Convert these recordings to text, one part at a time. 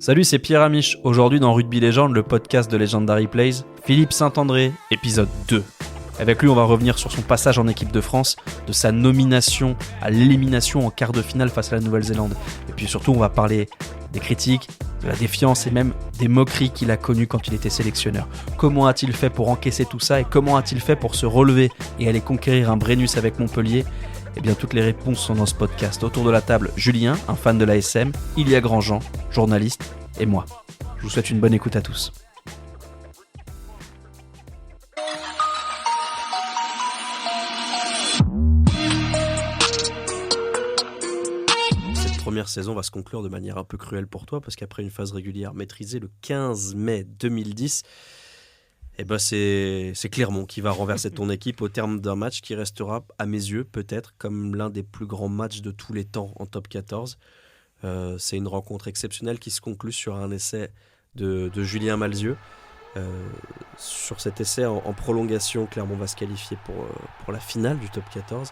Salut, c'est Pierre Amiche. Aujourd'hui dans Rugby Legend, le podcast de Legendary Plays, Philippe Saint-André, épisode 2. Avec lui, on va revenir sur son passage en équipe de France, de sa nomination à l'élimination en quart de finale face à la Nouvelle-Zélande. Et puis surtout, on va parler des critiques, de la défiance et même des moqueries qu'il a connues quand il était sélectionneur. Comment a-t-il fait pour encaisser tout ça et comment a-t-il fait pour se relever et aller conquérir un Brennus avec Montpellier ? Eh bien, toutes les réponses sont dans ce podcast. Autour de la table, Julien, un fan de l'ASM, Ilia Grandjean, journaliste, et moi. Je vous souhaite une bonne écoute à tous. Cette première saison va se conclure de manière un peu cruelle pour toi, parce qu'après une phase régulière maîtrisée le 15 mai 2010, eh ben c'est Clermont qui va renverser ton équipe au terme d'un match qui restera, à mes yeux, peut-être comme l'un des plus grands matchs de tous les temps en top 14. C'est une rencontre exceptionnelle qui se conclut sur un essai de Julien Malzieu. Sur cet essai en prolongation, Clermont va se qualifier pour la finale du top 14.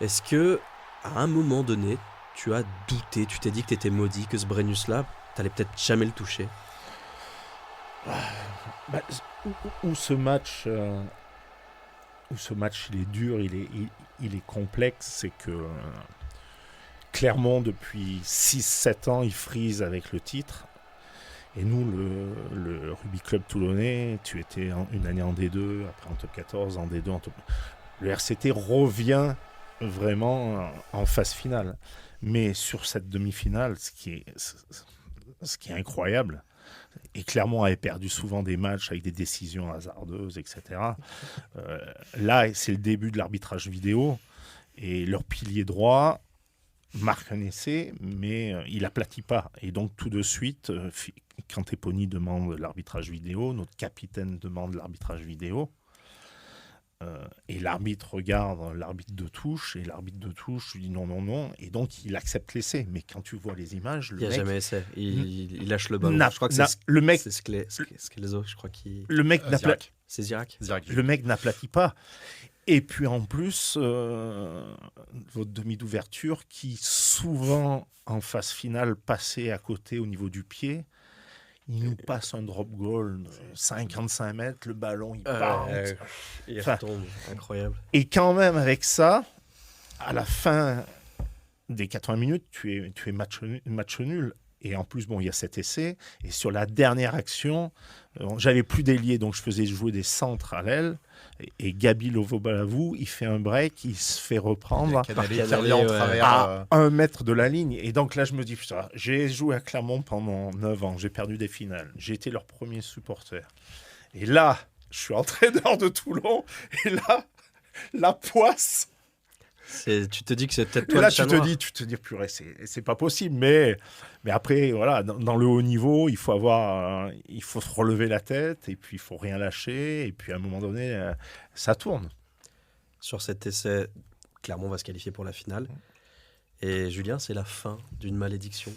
Est-ce que à un moment donné, tu as douté, tu t'es dit que tu étais maudit, que ce Brennus-là, tu n'allais peut-être jamais le toucher? Où ce match il est dur, il est complexe, c'est que Clermont, depuis 6-7 ans, il frise avec le titre. Et nous, le Rugby Club Toulonnais, tu étais une année en D2, après en top 14, en D2, en top... Le RCT revient vraiment en phase finale. Mais sur cette demi-finale, ce qui est incroyable, et Clermont avait perdu souvent des matchs avec des décisions hasardeuses, etc. Là, c'est le début de l'arbitrage vidéo, et leur pilier droit marque un essai, mais il aplatit pas. Et donc, tout de suite, quand Eponi demande l'arbitrage vidéo, notre capitaine demande l'arbitrage vidéo, et l'arbitre regarde l'arbitre de touche, et l'arbitre de touche lui dit non, et donc il accepte l'essai. Mais quand tu vois les images, Il n'y a jamais essai. Il lâche le ballon. Je crois que le mec, c'est Schelezzo, je crois qu'il... Le mec C'est Zirac. Le mec n'aplatit pas. Et puis en plus, votre demi d'ouverture qui souvent en phase finale passait à côté au niveau du pied, il nous passe un drop goal de 55 mètres, le ballon il part. Il retombe, incroyable. Et quand même avec ça, à la fin des 80 minutes, tu es match nul. Et en plus, il y a cet essai. Et sur la dernière action, j'avais plus d'ailier, donc je faisais jouer des centres à l'aile. Et Gabi Lovobalavou, il fait un break, il se fait reprendre à 1 mètre de la ligne. Et donc là, je me dis, putain, j'ai joué à Clermont pendant 9 ans, j'ai perdu des finales. J'ai été leur premier supporter. Et là, je suis entraîneur de Toulon. Et là, la poisse... Tu te dis que c'est peut-être toi là, le chat noir. Tu te dis, purée, c'est pas possible. Mais après, voilà, dans le haut niveau, il faut se relever la tête et puis il faut rien lâcher. Et puis à un moment donné, ça tourne. Sur cet essai, Clermont va se qualifier pour la finale. Et Julien, c'est la fin d'une malédiction.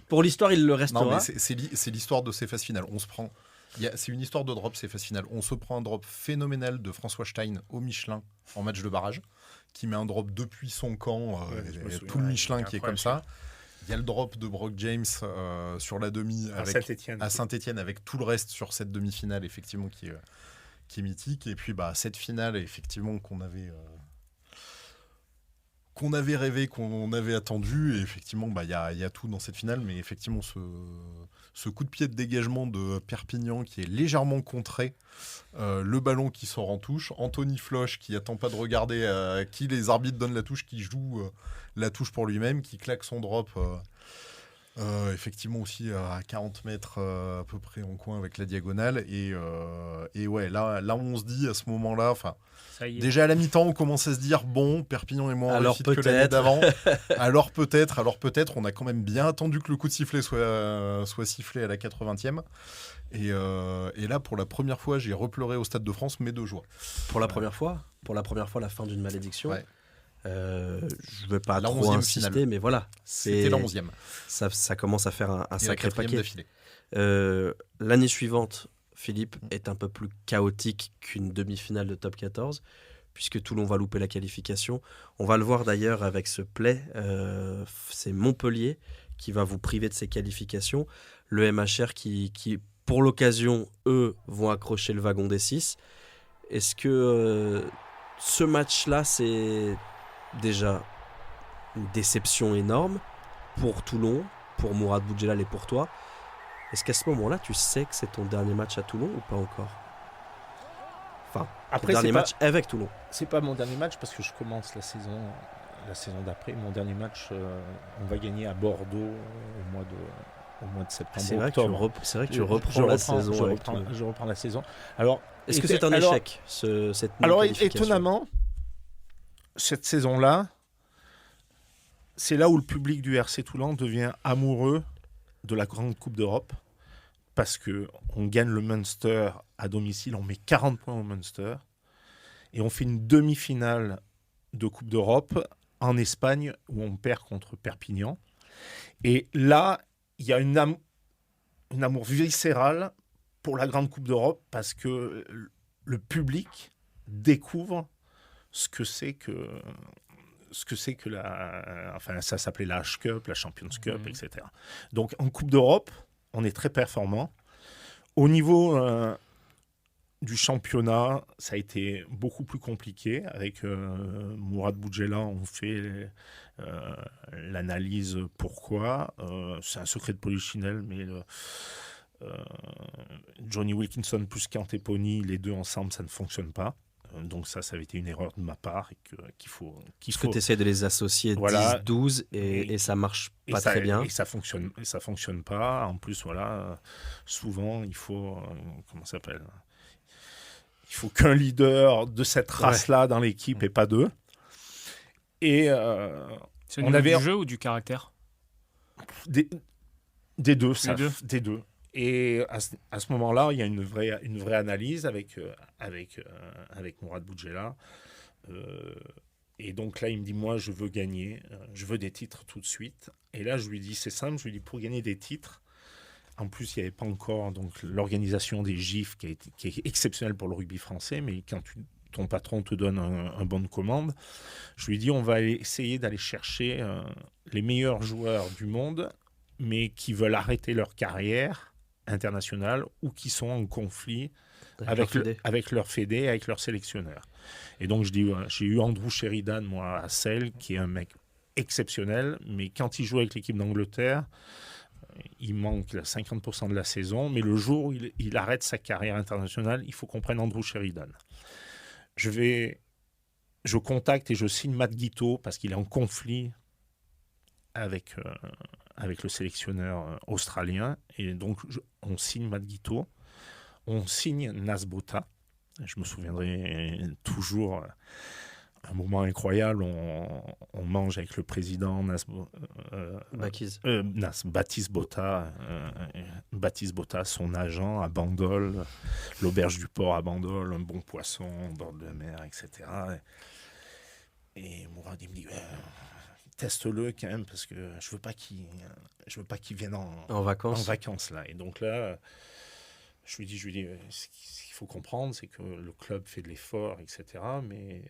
Pour l'histoire, il le restera. Non, mais c'est l'histoire de ces phases finales. On se prend... c'est une histoire de drop, ces phases finales. On se prend un drop phénoménal de François Stein au Michelin en match de barrage, qui met un drop depuis son camp, tout le Michelin qui est comme ça. Il y a le drop de Brock James sur la demi à Saint-Étienne avec tout le reste sur cette demi-finale, effectivement, qui est mythique. Et puis cette finale, effectivement, qu'on avait rêvé, qu'on avait attendu, et effectivement, y a tout dans cette finale, mais effectivement, ce coup de pied de dégagement de Perpignan qui est légèrement contré, le ballon qui sort en touche, Anthony Floch qui attend pas de regarder à qui les arbitres donnent la touche, qui joue la touche pour lui-même, qui claque son drop, effectivement aussi à 40 mètres à peu près en coin avec la diagonale, et ouais, là on se dit à ce moment-là, déjà à la mi-temps, on commence à se dire Perpignan est moins réussi que l'année d'avant. alors peut-être, on a quand même bien attendu que le coup de sifflet soit sifflé à la 80e. Et là, pour la première fois, j'ai repleuré au Stade de France, mais de joie. Pour la première fois, la fin d'une malédiction. Ouais. Je ne vais pas la trop insister, finale. Mais voilà. C'était la 11e. Ça commence à faire un sacré paquet. L'année suivante, Philippe, est un peu plus chaotique qu'une demi-finale de top 14, puisque Toulon va louper la qualification. On va le voir d'ailleurs avec ce play. C'est Montpellier qui va vous priver de ces qualifications. Le MHR qui pour l'occasion, eux, vont accrocher le wagon des 6. Est-ce que ce match-là, c'est déjà une déception énorme pour Toulon, pour Mourad Boudjelal et pour toi? Est-ce qu'à ce moment-là, tu sais que c'est ton dernier match à Toulon ou pas encore? Enfin, Après, ton dernier match avec Toulon. C'est pas mon dernier match parce que je commence la saison d'après. Mon dernier match, on va gagner à Bordeaux au mois de septembre. C'est vrai, octobre. c'est vrai que tu reprends la saison. Je reprends la saison. Alors, est-ce que c'est un échec, cette qualification? Étonnamment, cette saison-là, c'est là où le public du RC Toulon devient amoureux de la Grande Coupe d'Europe parce qu'on gagne le Munster à domicile, on met 40 points au Munster et on fait une demi-finale de Coupe d'Europe en Espagne où on perd contre Perpignan. Et là, il y a un amour viscéral pour la Grande Coupe d'Europe parce que le public découvre ce que c'est que ça s'appelait la H-Cup, la Champions Cup, etc. Donc en Coupe d'Europe, on est très performant. Au niveau du championnat, ça a été beaucoup plus compliqué. Avec Mourad Boudjelal, on fait l'analyse pourquoi. C'est un secret de polichinelle, mais Johnny Wilkinson plus Canteponi, les deux ensemble, ça ne fonctionne pas. Donc ça avait été une erreur de ma part et qu'il faut... que tu essaies de les associer 10-12 et ça marche pas très bien. Et ça fonctionne pas. En plus, souvent, il faut... comment ça s'appelle ? Il faut qu'un leader de cette race-là dans l'équipe et pas deux. Et c'est au niveau du jeu ou du caractère ? Des deux. Des deux. Et à ce moment-là, il y a une vraie analyse avec Mourad Boudjelal. Et donc là, il me dit, moi, je veux gagner. Je veux des titres tout de suite. Et là, je lui dis, c'est simple. Je lui dis, pour gagner des titres, en plus, il n'y avait pas encore donc, l'organisation des GIF qui est exceptionnelle pour le rugby français. Mais quand ton patron te donne un bon de commande, je lui dis, on va essayer d'aller chercher les meilleurs joueurs du monde, mais qui veulent arrêter leur carrière internationale ou qui sont en conflit avec leur fédé, avec leur sélectionneur. Et donc, j'ai eu Andrew Sheridan, moi, à Celle, qui est un mec exceptionnel, mais quand il joue avec l'équipe d'Angleterre, il manque 50% de la saison, mais le jour où il arrête sa carrière internationale, il faut qu'on prenne Andrew Sheridan. Je contacte et je signe Matt Guiteau parce qu'il est en conflit avec le sélectionneur australien. Et donc, on signe Matt Guiteau. On signe Nas Botha. Je me souviendrai toujours un moment incroyable. On mange avec le président Baptiste Botha. Baptiste Botha, son agent à Bandol, l'auberge du port à Bandol, un bon poisson au bord de la mer, etc. Et Mourad, il me dit... teste-le quand même parce que je veux pas qu'il vienne en vacances là. Et donc là, je lui dis, ce qu'il faut comprendre, c'est que le club fait de l'effort, etc. Mais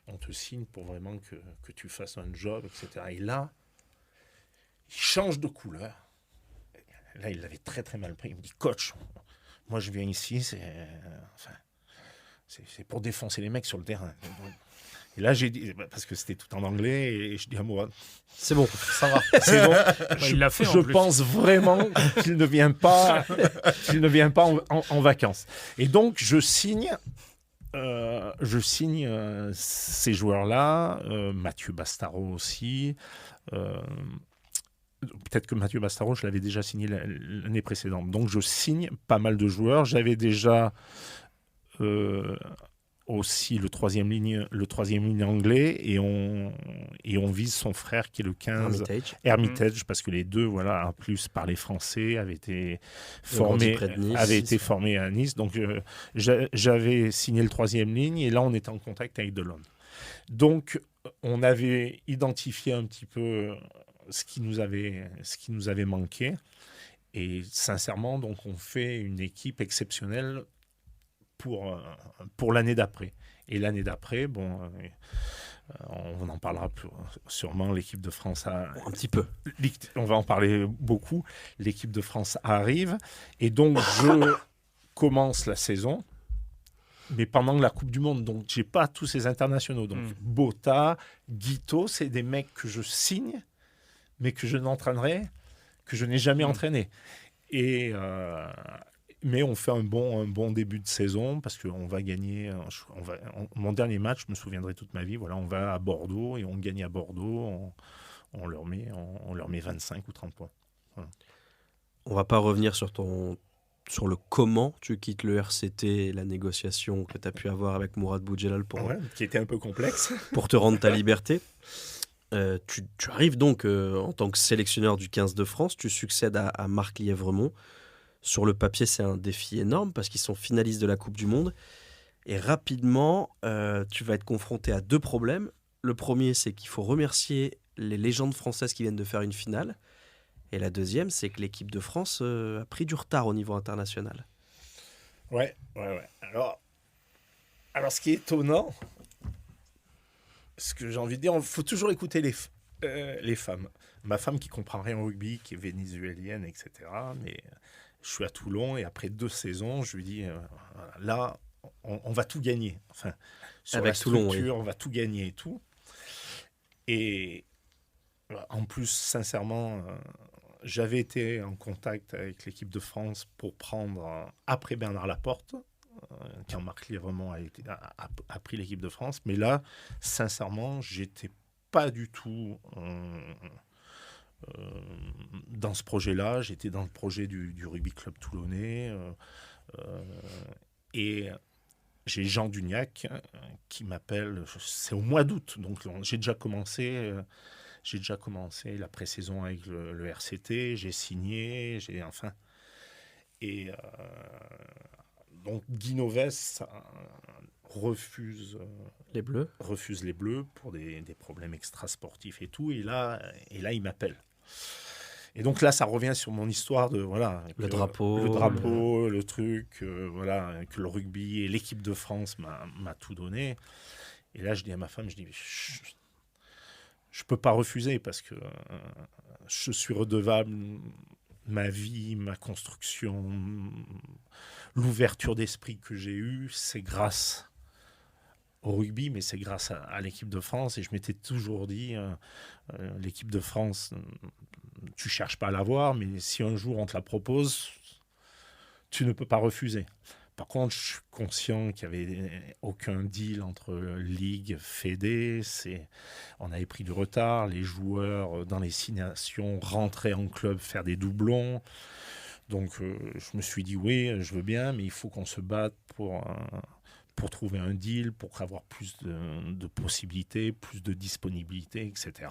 on te signe pour vraiment que tu fasses un job, etc. Et là, il change de couleur. Là, il l'avait très très mal pris. Il me dit, coach, moi je viens ici, c'est pour défoncer les mecs sur le terrain. Et là, j'ai dit, parce que c'était tout en anglais, et je dis à moi, c'est bon, ça va. C'est bon. Il l'a fait. Je pense vraiment qu'il ne vient pas en vacances. Et donc, je signe ces joueurs-là, Mathieu Bastaro aussi. Peut-être que Mathieu Bastaro, je l'avais déjà signé l'année précédente. Donc, je signe pas mal de joueurs. J'avais déjà... aussi le troisième ligne anglais et on vise son frère qui est le 15 Hermitage parce que les deux en plus parlaient français, avaient été formés à Nice, donc j'avais signé le troisième ligne et là on était en contact avec Delon. Donc on avait identifié un petit peu ce qui nous avait manqué et sincèrement donc on fait une équipe exceptionnelle pour l'année d'après. Et l'année d'après, On en parlera sûrement, l'équipe de France un petit peu. On va en parler beaucoup. L'équipe de France arrive. Et donc, je commence la saison, mais pendant la Coupe du Monde. Donc, je n'ai pas tous ces internationaux. Donc, Botha, Guito, c'est des mecs que je signe, mais que je n'entraînerai, que je n'ai jamais entraîné. Mais on fait un bon début de saison parce qu'on va gagner. Mon dernier match, je me souviendrai toute ma vie. Voilà, on va à Bordeaux et on gagne à Bordeaux. On leur met 25 ou 30 points. Voilà. On va pas revenir sur le comment tu quittes le RCT et la négociation que tu as pu avoir avec Mourad Boudjelal qui était un peu complexe. Pour te rendre ta liberté. Tu arrives donc en tant que sélectionneur du 15 de France. Tu succèdes à Marc Lièvremont. Sur le papier, c'est un défi énorme parce qu'ils sont finalistes de la Coupe du Monde. Et rapidement, tu vas être confronté à 2 problèmes. Le premier, c'est qu'il faut remercier les légendes françaises qui viennent de faire une finale. Et la deuxième, c'est que l'équipe de France a pris du retard au niveau international. Ouais. Alors, ce qui est étonnant, ce que j'ai envie de dire, il faut toujours écouter les femmes. Ma femme qui comprend rien au rugby, qui est vénézuélienne, etc. Mais je suis à Toulon et après 2 saisons, je lui dis là, on va tout gagner. Enfin, sur avec la structure, Toulon, oui. On va tout gagner et tout. Et en plus, sincèrement, j'avais été en contact avec l'équipe de France pour prendre, après Bernard Laporte, quand Marc Lièvremont a pris l'équipe de France. Mais là, sincèrement, j'étais pas du tout dans ce projet-là. J'étais dans le projet du Rugby Club Toulonnais. Et j'ai Jean Dugnac qui m'appelle, c'est au mois d'août, donc j'ai déjà commencé la pré-saison avec le RCT, j'ai signé, et donc Guy Novès refuse les Bleus pour des problèmes extrasportifs et tout, et là il m'appelle. Et donc là, ça revient sur mon histoire de le drapeau, le truc, que le rugby et l'équipe de France m'a tout donné. Et là, je dis à ma femme, je peux pas refuser parce que je suis redevable. Ma vie, ma construction, l'ouverture d'esprit que j'ai eue, c'est grâce au rugby, mais c'est grâce à l'équipe de France. Et je m'étais toujours dit, l'équipe de France, tu cherches pas à l'avoir, mais si un jour on te la propose, tu ne peux pas refuser. Par contre, je suis conscient qu'il n'y avait aucun deal entre Ligue, Fédé. On avait pris du retard. Les joueurs dans les 6 nations rentraient en club faire des doublons. Donc, je me suis dit, oui, je veux bien, mais il faut qu'on se batte pour trouver un deal, pour avoir plus de possibilités, plus de disponibilité, etc.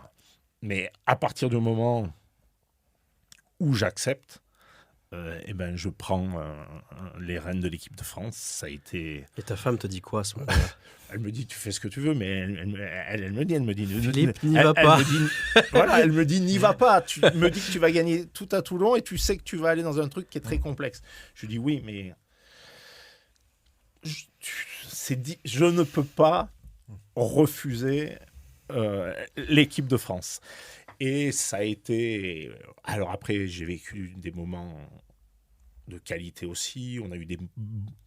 Mais à partir du moment où j'accepte, je prends les rênes de l'équipe de France. Ça a été... Et ta femme te dit quoi à ce moment-là? Elle me dit, tu fais ce que tu veux, mais elle me dit... Philippe, n'y va pas. Elle me dit, n'y va pas. Tu me dis que tu vas gagner tout à Toulon et tu sais que tu vas aller dans un truc qui est très complexe. Je dis, oui, mais... je ne peux pas refuser l'équipe de France. Et ça a été... Alors après, j'ai vécu des moments de qualité aussi. On a eu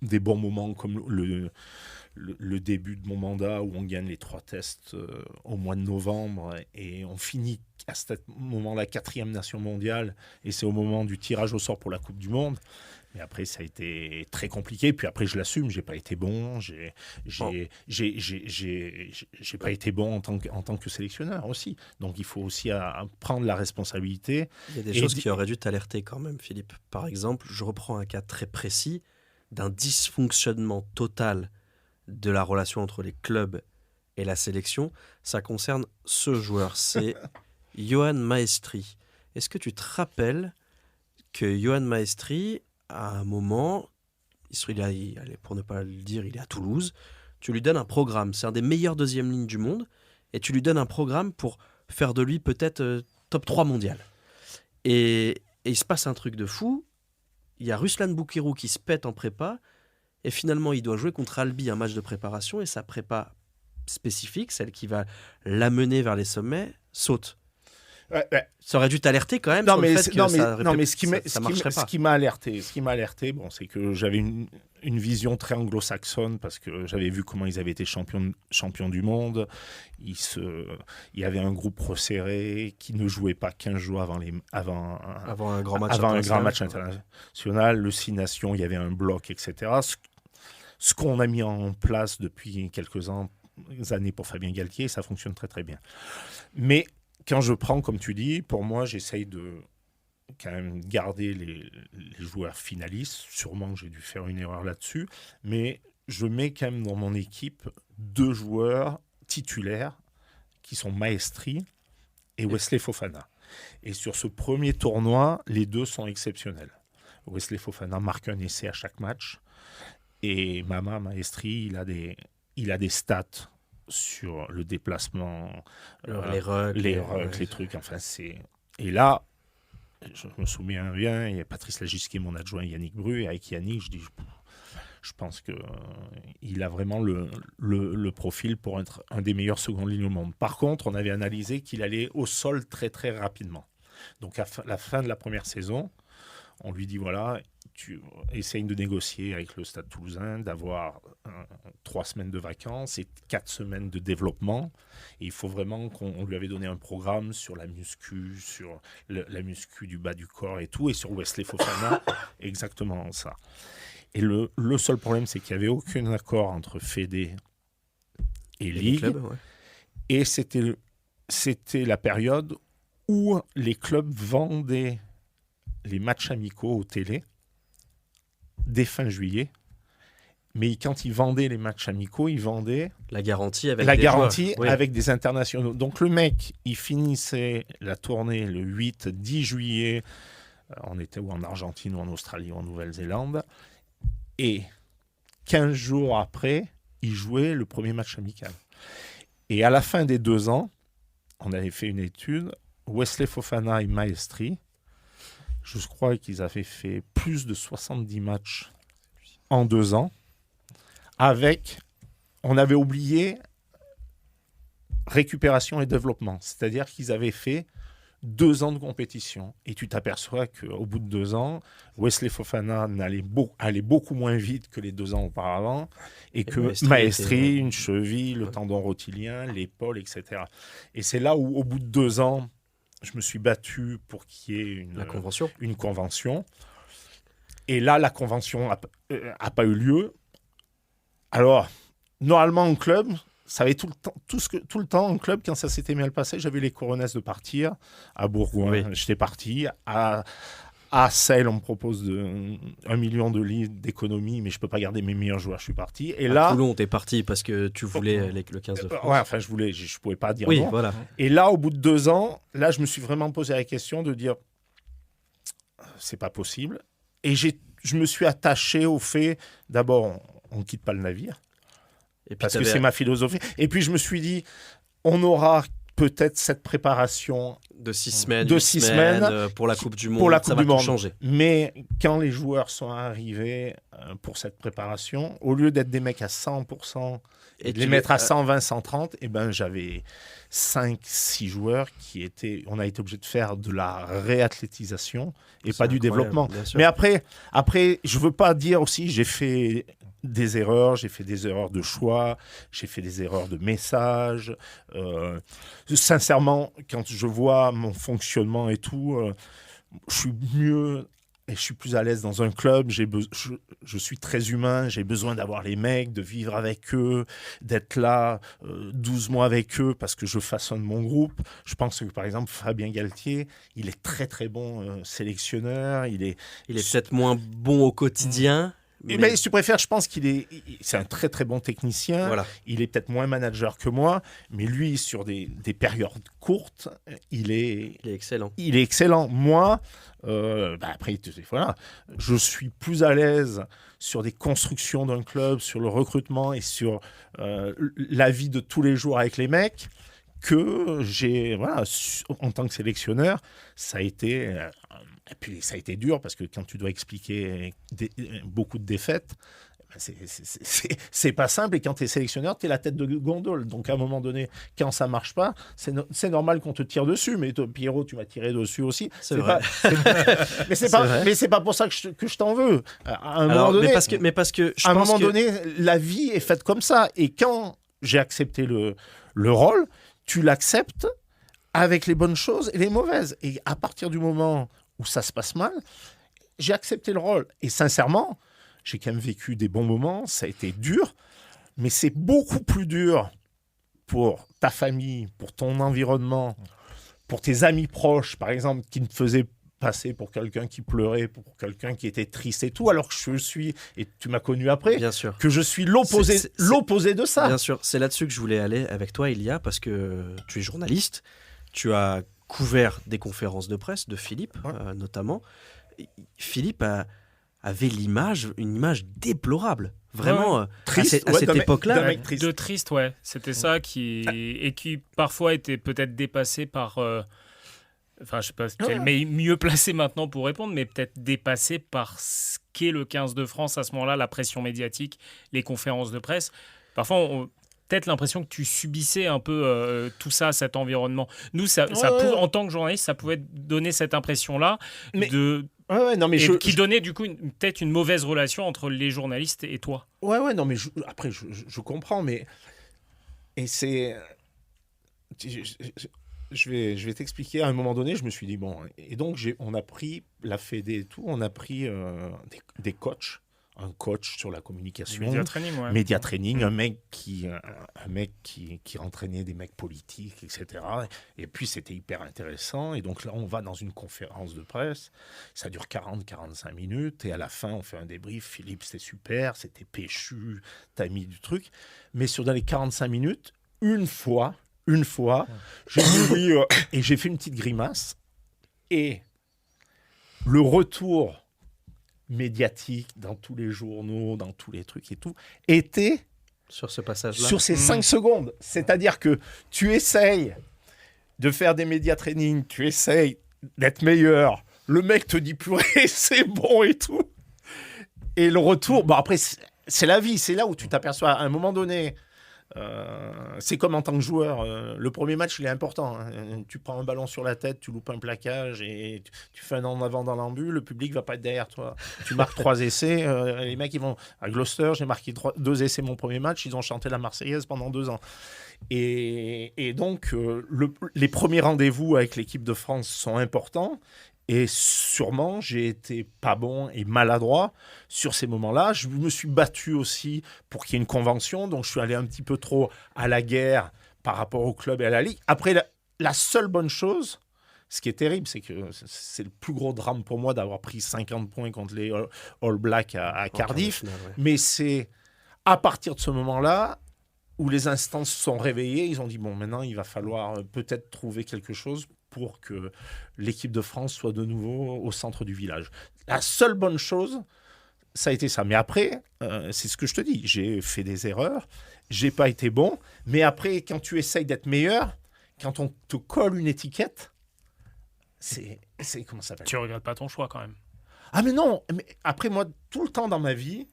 des bons moments comme le début de mon mandat où on gagne les 3 tests au mois de novembre et on finit à ce moment-là 4e nation mondiale et c'est au moment du tirage au sort pour la Coupe du Monde. Mais après, ça a été très compliqué. Puis après, je l'assume, j'ai pas été bon. J'ai pas été bon en tant que sélectionneur aussi. Donc, il faut aussi prendre la responsabilité. Il y a des choses qui auraient dû t'alerter quand même, Philippe. Par exemple, je reprends un cas très précis d'un dysfonctionnement total de la relation entre les clubs et la sélection. Ça concerne ce joueur, c'est Yoann Maestri. Est-ce que tu te rappelles que Yoann Maestri, à un moment, pour ne pas le dire, il est à Toulouse, tu lui donnes un programme, c'est un des meilleurs 2e lignes du monde, et tu lui donnes un programme pour faire de lui peut-être top 3 mondial. Et il se passe un truc de fou, il y a Ruslan Boukirou qui se pète en prépa, et finalement il doit jouer contre Albi un match de préparation, et sa prépa spécifique, celle qui va l'amener vers les sommets, saute. Ouais. Ça aurait dû t'alerter quand même sur le fait que ça marcherait pas. Ce qui m'a alerté, bon, c'est que j'avais une vision très anglo-saxonne parce que j'avais vu comment ils avaient été champions du monde. Il y avait un groupe resserré qui ne jouait pas 15 jours avant un grand match international. Le 6 Nations, il y avait un bloc, etc. Ce qu'on a mis en place depuis quelques années pour Fabien Galtier, ça fonctionne très très bien. Mais quand je prends, comme tu dis, pour moi, j'essaye de quand même garder les joueurs finalistes. Sûrement que j'ai dû faire une erreur là-dessus. Mais je mets quand même dans mon équipe 2 joueurs titulaires qui sont Maestri et Wesley Fofana. Et sur ce premier tournoi, les 2 sont exceptionnels. Wesley Fofana marque un essai à chaque match. Et Maestri, il a des stats sur le déplacement, les rucks, les trucs, enfin c'est... Et là, je me souviens bien, il y a Patrice Lagisquier, mon adjoint, Yannick Bru, et avec Yannick, je pense qu'il a vraiment le profil pour être un des meilleurs secondes lignes au monde. Par contre, on avait analysé qu'il allait au sol très très rapidement. Donc à la fin de la première saison, on lui dit voilà, tu essayes de négocier avec le Stade Toulousain, d'avoir 3 semaines de vacances et 4 semaines de développement. Et il faut vraiment qu'on lui avait donné un programme sur la muscu, sur la muscu du bas du corps et tout, et sur Wesley Fofana, exactement ça. Et le seul problème, c'est qu'il n'y avait aucun accord entre Fédé et Ligue. Clubs, ouais. Et c'était la période où les clubs vendaient les matchs amicaux aux télé dès fin juillet. Mais quand ils vendaient les matchs amicaux, ils vendaient la garantie avec des internationaux. Donc le mec, il finissait la tournée le 8-10 juillet. On était ou en Argentine, ou en Australie, ou en Nouvelle-Zélande. Et 15 jours après, il jouait le premier match amical. Et à la fin des 2 ans, on avait fait une étude. Wesley Fofana et Maestri, je crois qu'ils avaient fait plus de 70 matchs en 2 ans. On avait oublié récupération et développement. C'est-à-dire qu'ils avaient fait 2 ans de compétition. Et tu t'aperçois qu'au bout de 2 ans, Wesley Fofana allait beaucoup moins vite que les 2 ans auparavant. Et que Maestri, une cheville, le tendon rotulien, l'épaule, etc. Et c'est là où, au bout de 2 ans, je me suis battu pour qu'il y ait une convention. Et là, la convention n'a pas eu lieu. Alors, normalement, en club, ça avait tout le temps en club, quand ça s'était mal passé, j'avais les coronesses de partir. À Bourgoin, j'étais parti. À Seyles, on me propose 1 million de livres d'économie, mais je ne peux pas garder mes meilleurs joueurs, je suis parti. Et là, Toulon, tu es parti parce que tu voulais le 15 de France. Ouais, enfin, je ne pouvais pas dire non. Voilà. Et là, au bout de 2 ans, là, je me suis vraiment posé la question de dire, c'est pas possible. Et je me suis attaché au fait, d'abord, on ne quitte pas le navire, parce que c'est ma philosophie. Et puis, je me suis dit, on aura peut-être cette préparation de 6 semaines pour la Coupe du Monde, ça va tout changer. Mais quand les joueurs sont arrivés pour cette préparation, au lieu d'être des mecs à 100%, et de les mettre à 120, 130, j'avais 5-6 joueurs on a été obligé de faire de la réathlétisation et pas du développement. Mais après, je veux pas dire aussi, j'ai fait des erreurs de choix, j'ai fait des erreurs de message. Sincèrement, quand je vois mon fonctionnement et tout, je suis mieux et je suis plus à l'aise dans un club. Je suis très humain, j'ai besoin d'avoir les mecs, de vivre avec eux, d'être là 12 mois avec eux parce que je façonne mon groupe. Je pense que, par exemple, Fabien Galtier, il est très très bon sélectionneur. Il est peut-être moins bon au quotidien. Mais si tu préfères, je pense c'est un très très bon technicien. Voilà. Il est peut-être moins manager que moi, mais lui, sur des périodes courtes, il est excellent. Il est excellent. Moi, après, voilà, je suis plus à l'aise sur des constructions d'un club, sur le recrutement et sur la vie de tous les jours avec les mecs que en tant que sélectionneur, ça a été... Et puis ça a été dur parce que quand tu dois expliquer beaucoup de défaites, c'est pas simple, et quand tu es sélectionneur, tu es la tête de gondole. Donc à un moment donné, quand ça marche pas, c'est normal qu'on te tire dessus. Mais toi, Pierrot, tu m'as tiré dessus aussi. C'est vrai. Mais c'est pas pour ça que je t'en veux. À un moment donné, mais parce que à un moment donné, la vie est faite comme ça. Et quand j'ai accepté le rôle, tu l'acceptes avec les bonnes choses et les mauvaises. Et à partir du moment où ça se passe mal, j'ai accepté le rôle. Et sincèrement, j'ai quand même vécu des bons moments. Ça a été dur, mais c'est beaucoup plus dur pour ta famille, pour ton environnement, pour tes amis proches, par exemple, qui me faisaient passer pour quelqu'un qui pleurait, pour quelqu'un qui était triste et tout, alors que je suis, et tu m'as connu après, bien sûr, que je suis l'opposé de ça. Bien sûr, c'est là-dessus que je voulais aller avec toi, Ilia, parce que tu es journaliste, tu as couvert des conférences de presse de Philippe, notamment. Philippe avait une image déplorable. Vraiment, triste, à cette époque-là. De triste, ouais. C'était ça et qui parfois était peut-être dépassé par... Enfin, je sais pas si tu es le mieux placé maintenant pour répondre, mais peut-être dépassé par ce qu'est le 15 de France à ce moment-là, la pression médiatique, les conférences de presse. Parfois, peut-être l'impression que tu subissais un peu tout ça, cet environnement. Nous, en tant que journaliste, ça pouvait donner cette impression-là qui donnait du coup peut-être une mauvaise relation entre les journalistes et toi. Non, mais après, je comprends, mais... Et c'est... Je vais t'expliquer. À un moment donné, je me suis dit, bon... Et donc, on a pris la Fédé et tout, on a pris des coachs, un coach sur la communication, média training, un mec qui entraînait des mecs politiques, etc. Et puis c'était hyper intéressant. Et donc là, on va dans une conférence de presse, ça dure 40-45 minutes, et à la fin, on fait un débrief. Philippe, c'était super, c'était péchu, t'as mis du truc. Mais dans les 45 minutes, une fois, j'ai dit, et j'ai fait une petite grimace, et le retour médiatique dans tous les journaux, dans tous les trucs et tout, était sur ce passage-là, sur ces 5 secondes. C'est-à-dire que tu essayes de faire des médias training, tu essayes d'être meilleur, le mec te dit purée, c'est bon et tout. Et le retour, bon après, c'est la vie, c'est là où tu t'aperçois à un moment donné. C'est comme en tant que joueur, le premier match il est important, hein. Tu prends un ballon sur la tête, tu loupes un plaquage et tu fais un en avant dans l'embut, le public va pas être derrière toi. Tu marques 3 essais, les mecs ils vont à Gloucester, j'ai marqué 2 essais mon premier match, ils ont chanté la Marseillaise pendant 2 ans. Et donc les premiers rendez-vous avec l'équipe de France sont importants. Et sûrement, j'ai été pas bon et maladroit sur ces moments-là. Je me suis battu aussi pour qu'il y ait une convention. Donc, je suis allé un petit peu trop à la guerre par rapport au club et à la Ligue. Après, la seule bonne chose, ce qui est terrible, c'est que c'est le plus gros drame pour moi d'avoir pris 50 points contre les All Blacks à Cardiff. Mais c'est à partir de ce moment-là où les instances se sont réveillées. Ils ont dit, bon, maintenant, il va falloir peut-être trouver quelque chose pour que l'équipe de France soit de nouveau au centre du village. La seule bonne chose, ça a été ça. Mais après, c'est ce que je te dis, j'ai fait des erreurs, j'ai pas été bon, mais après, quand tu essayes d'être meilleur, quand on te colle une étiquette, c'est comment ça s'appelle ? Tu regrettes pas ton choix quand même ? Ah mais non, mais après moi, tout le temps dans ma vie,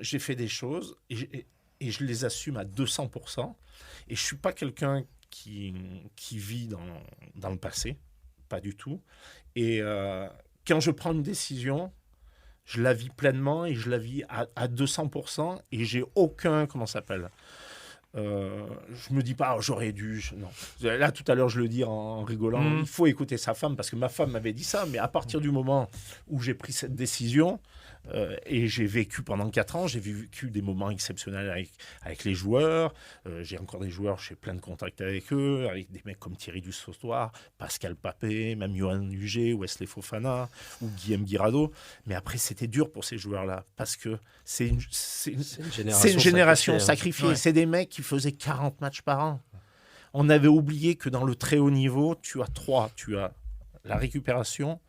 j'ai fait des choses et je les assume à 200%. Et je suis pas quelqu'un qui vit dans le passé, pas du tout. Et quand je prends une décision, je la vis pleinement et je la vis à 200%. Et j'ai aucun, comment ça s'appelle ? Je me dis pas, j'aurais dû. Non. Là, tout à l'heure, je le dis en rigolant, il faut écouter sa femme parce que ma femme m'avait dit ça. Mais à partir du moment où j'ai pris cette décision, et j'ai vécu pendant 4 ans, j'ai vécu des moments exceptionnels avec les joueurs. J'ai encore des joueurs, j'ai plein de contacts avec eux, avec des mecs comme Thierry Dusautoir, Pascal Papé, même Johan Huget, Wesley Fofana ou Guillaume Guirado. Mais après, c'était dur pour ces joueurs-là parce que c'est une génération sacrifiée. Ouais. C'est des mecs qui faisaient 40 matchs par an. On avait oublié que dans le très haut niveau, tu as 3. Tu as la récupération,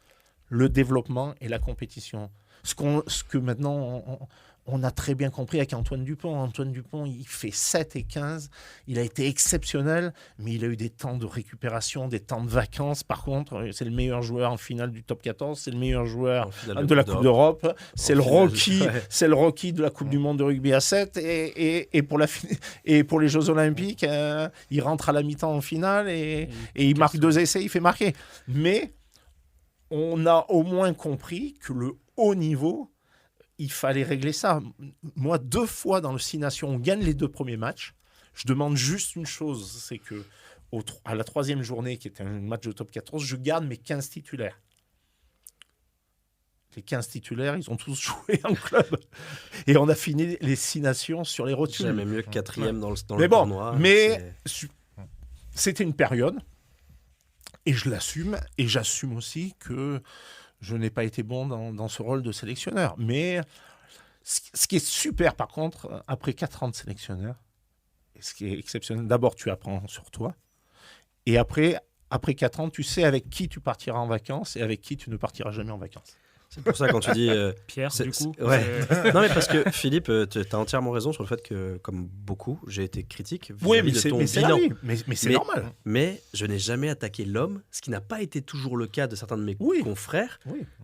le développement et la compétition. Ce que maintenant on a très bien compris avec Antoine Dupont. Antoine Dupont, il fait 7 et 15. Il a été exceptionnel, mais il a eu des temps de récupération, des temps de vacances. Par contre, c'est le meilleur joueur en finale du top 14, c'est le meilleur joueur de la Coupe d'Europe, c'est le Rocky de la Coupe du Monde de rugby à 7. Et pour les Jeux Olympiques, il rentre à la mi-temps en finale et il marque 2 essais, il fait marquer. Mais on a au moins compris que le haut niveau, il fallait régler ça. Moi, 2 fois dans le 6 Nations, on gagne les 2 premiers matchs. Je demande juste une chose, c'est que à la 3e journée, qui était un match de top 14, je garde mes 15 titulaires. Les 15 titulaires, ils ont tous joué en club. Et on a fini les 6 Nations sur les rotules. Jamais mieux que 4e dans le tournoi. Mais c'était une période, et je l'assume, et j'assume aussi que je n'ai pas été bon dans ce rôle de sélectionneur. Mais ce qui est super, par contre, après 4 ans de sélectionneur, et ce qui est exceptionnel, d'abord, tu apprends sur toi. Et après 4 ans, tu sais avec qui tu partiras en vacances et avec qui tu ne partiras jamais en vacances. C'est pour ça quand tu dis... Pierre, du coup. Ouais. Non, mais parce que Philippe, tu as entièrement raison sur le fait que, comme beaucoup, j'ai été critique vis-à-vis de ton bilan. Mais c'est normal. Mais je n'ai jamais attaqué l'homme, ce qui n'a pas été toujours le cas de certains de mes confrères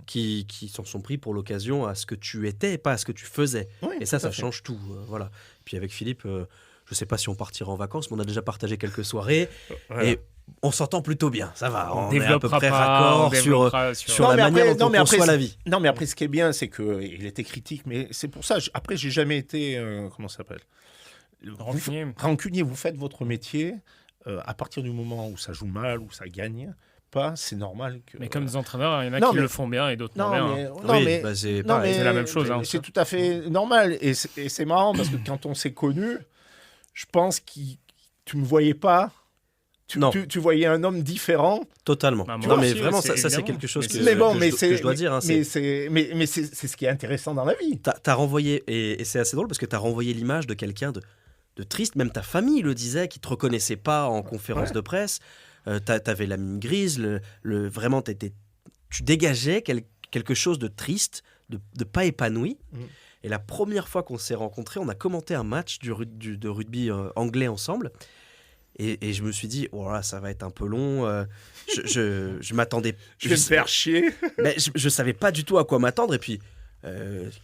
qui s'en sont pris pour l'occasion à ce que tu étais et pas à ce que tu faisais. Oui, et ça change tout. Voilà. Puis avec Philippe, je ne sais pas si on partira en vacances, mais on a déjà partagé quelques soirées. Voilà. Et on s'entend plutôt bien, ça va. On est à peu près raccord sur la manière dont on conçoit la vie. Non, mais après, ce qui est bien, c'est qu'il était critique, mais c'est pour ça. Après, j'ai jamais été... comment ça s'appelle ? Rancunier. Vous faites votre métier à partir du moment où ça joue mal, où ça gagne. C'est normal que... Mais comme des entraîneurs, il y en a qui le font bien et d'autres non bien. C'est la même chose. C'est tout à fait normal. Et c'est marrant parce que quand on s'est connus, je pense que tu ne me voyais pas... Tu voyais un homme différent. Totalement. Non, mais vraiment, ça c'est quelque chose que je dois dire. Mais c'est ce qui est intéressant dans la vie. T'as renvoyé, et c'est assez drôle parce que t'as renvoyé l'image de quelqu'un de triste. Même ta famille le disait, qui te reconnaissait pas en conférence de presse. T'avais la mine grise. Vraiment, tu dégageais quelque chose de triste, de pas épanoui. Et la première fois qu'on s'est rencontrés, on a commenté un match de rugby anglais ensemble. Et je me suis dit, oh là, ça va être un peu long. Je m'attendais. Je vais me faire chier. Mais je savais pas du tout à quoi m'attendre. Et puis,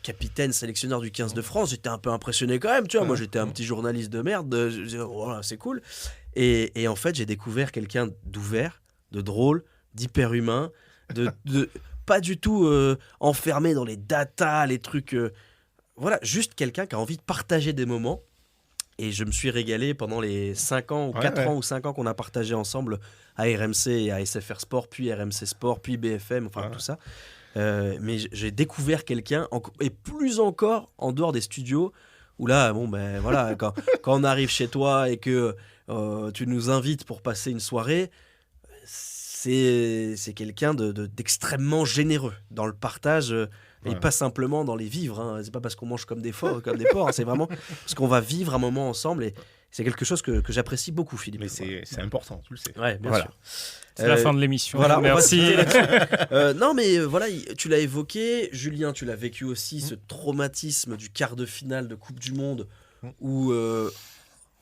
capitaine, sélectionneur du 15 de France, j'étais un peu impressionné quand même. Tu vois, moi, j'étais un petit journaliste de merde. Je disais, oh là, c'est cool. Et en fait, j'ai découvert quelqu'un d'ouvert, de drôle, d'hyper humain, de pas du tout enfermé dans les datas, les trucs. Voilà, juste quelqu'un qui a envie de partager des moments. Et je me suis régalé pendant les 5 ans ou 4 ans ou 5 ans qu'on a partagé ensemble à RMC et à SFR Sport, puis RMC Sport, puis BFM, enfin tout ça. Mais j'ai découvert quelqu'un, et plus encore en dehors des studios, où là, voilà, quand on arrive chez toi et que tu nous invites pour passer une soirée, c'est quelqu'un d'extrêmement généreux dans le partage. Et pas simplement dans les vivres, hein. C'est pas parce qu'on mange comme des porcs, hein. C'est vraiment parce qu'on va vivre un moment ensemble et c'est quelque chose que j'apprécie beaucoup, Philippe. Mais c'est important, tu le sais. Ouais, bien sûr. C'est la fin de l'émission. Voilà, merci. Non, mais voilà, tu l'as évoqué, Julien, tu l'as vécu aussi, ce traumatisme du quart de finale de Coupe du Monde où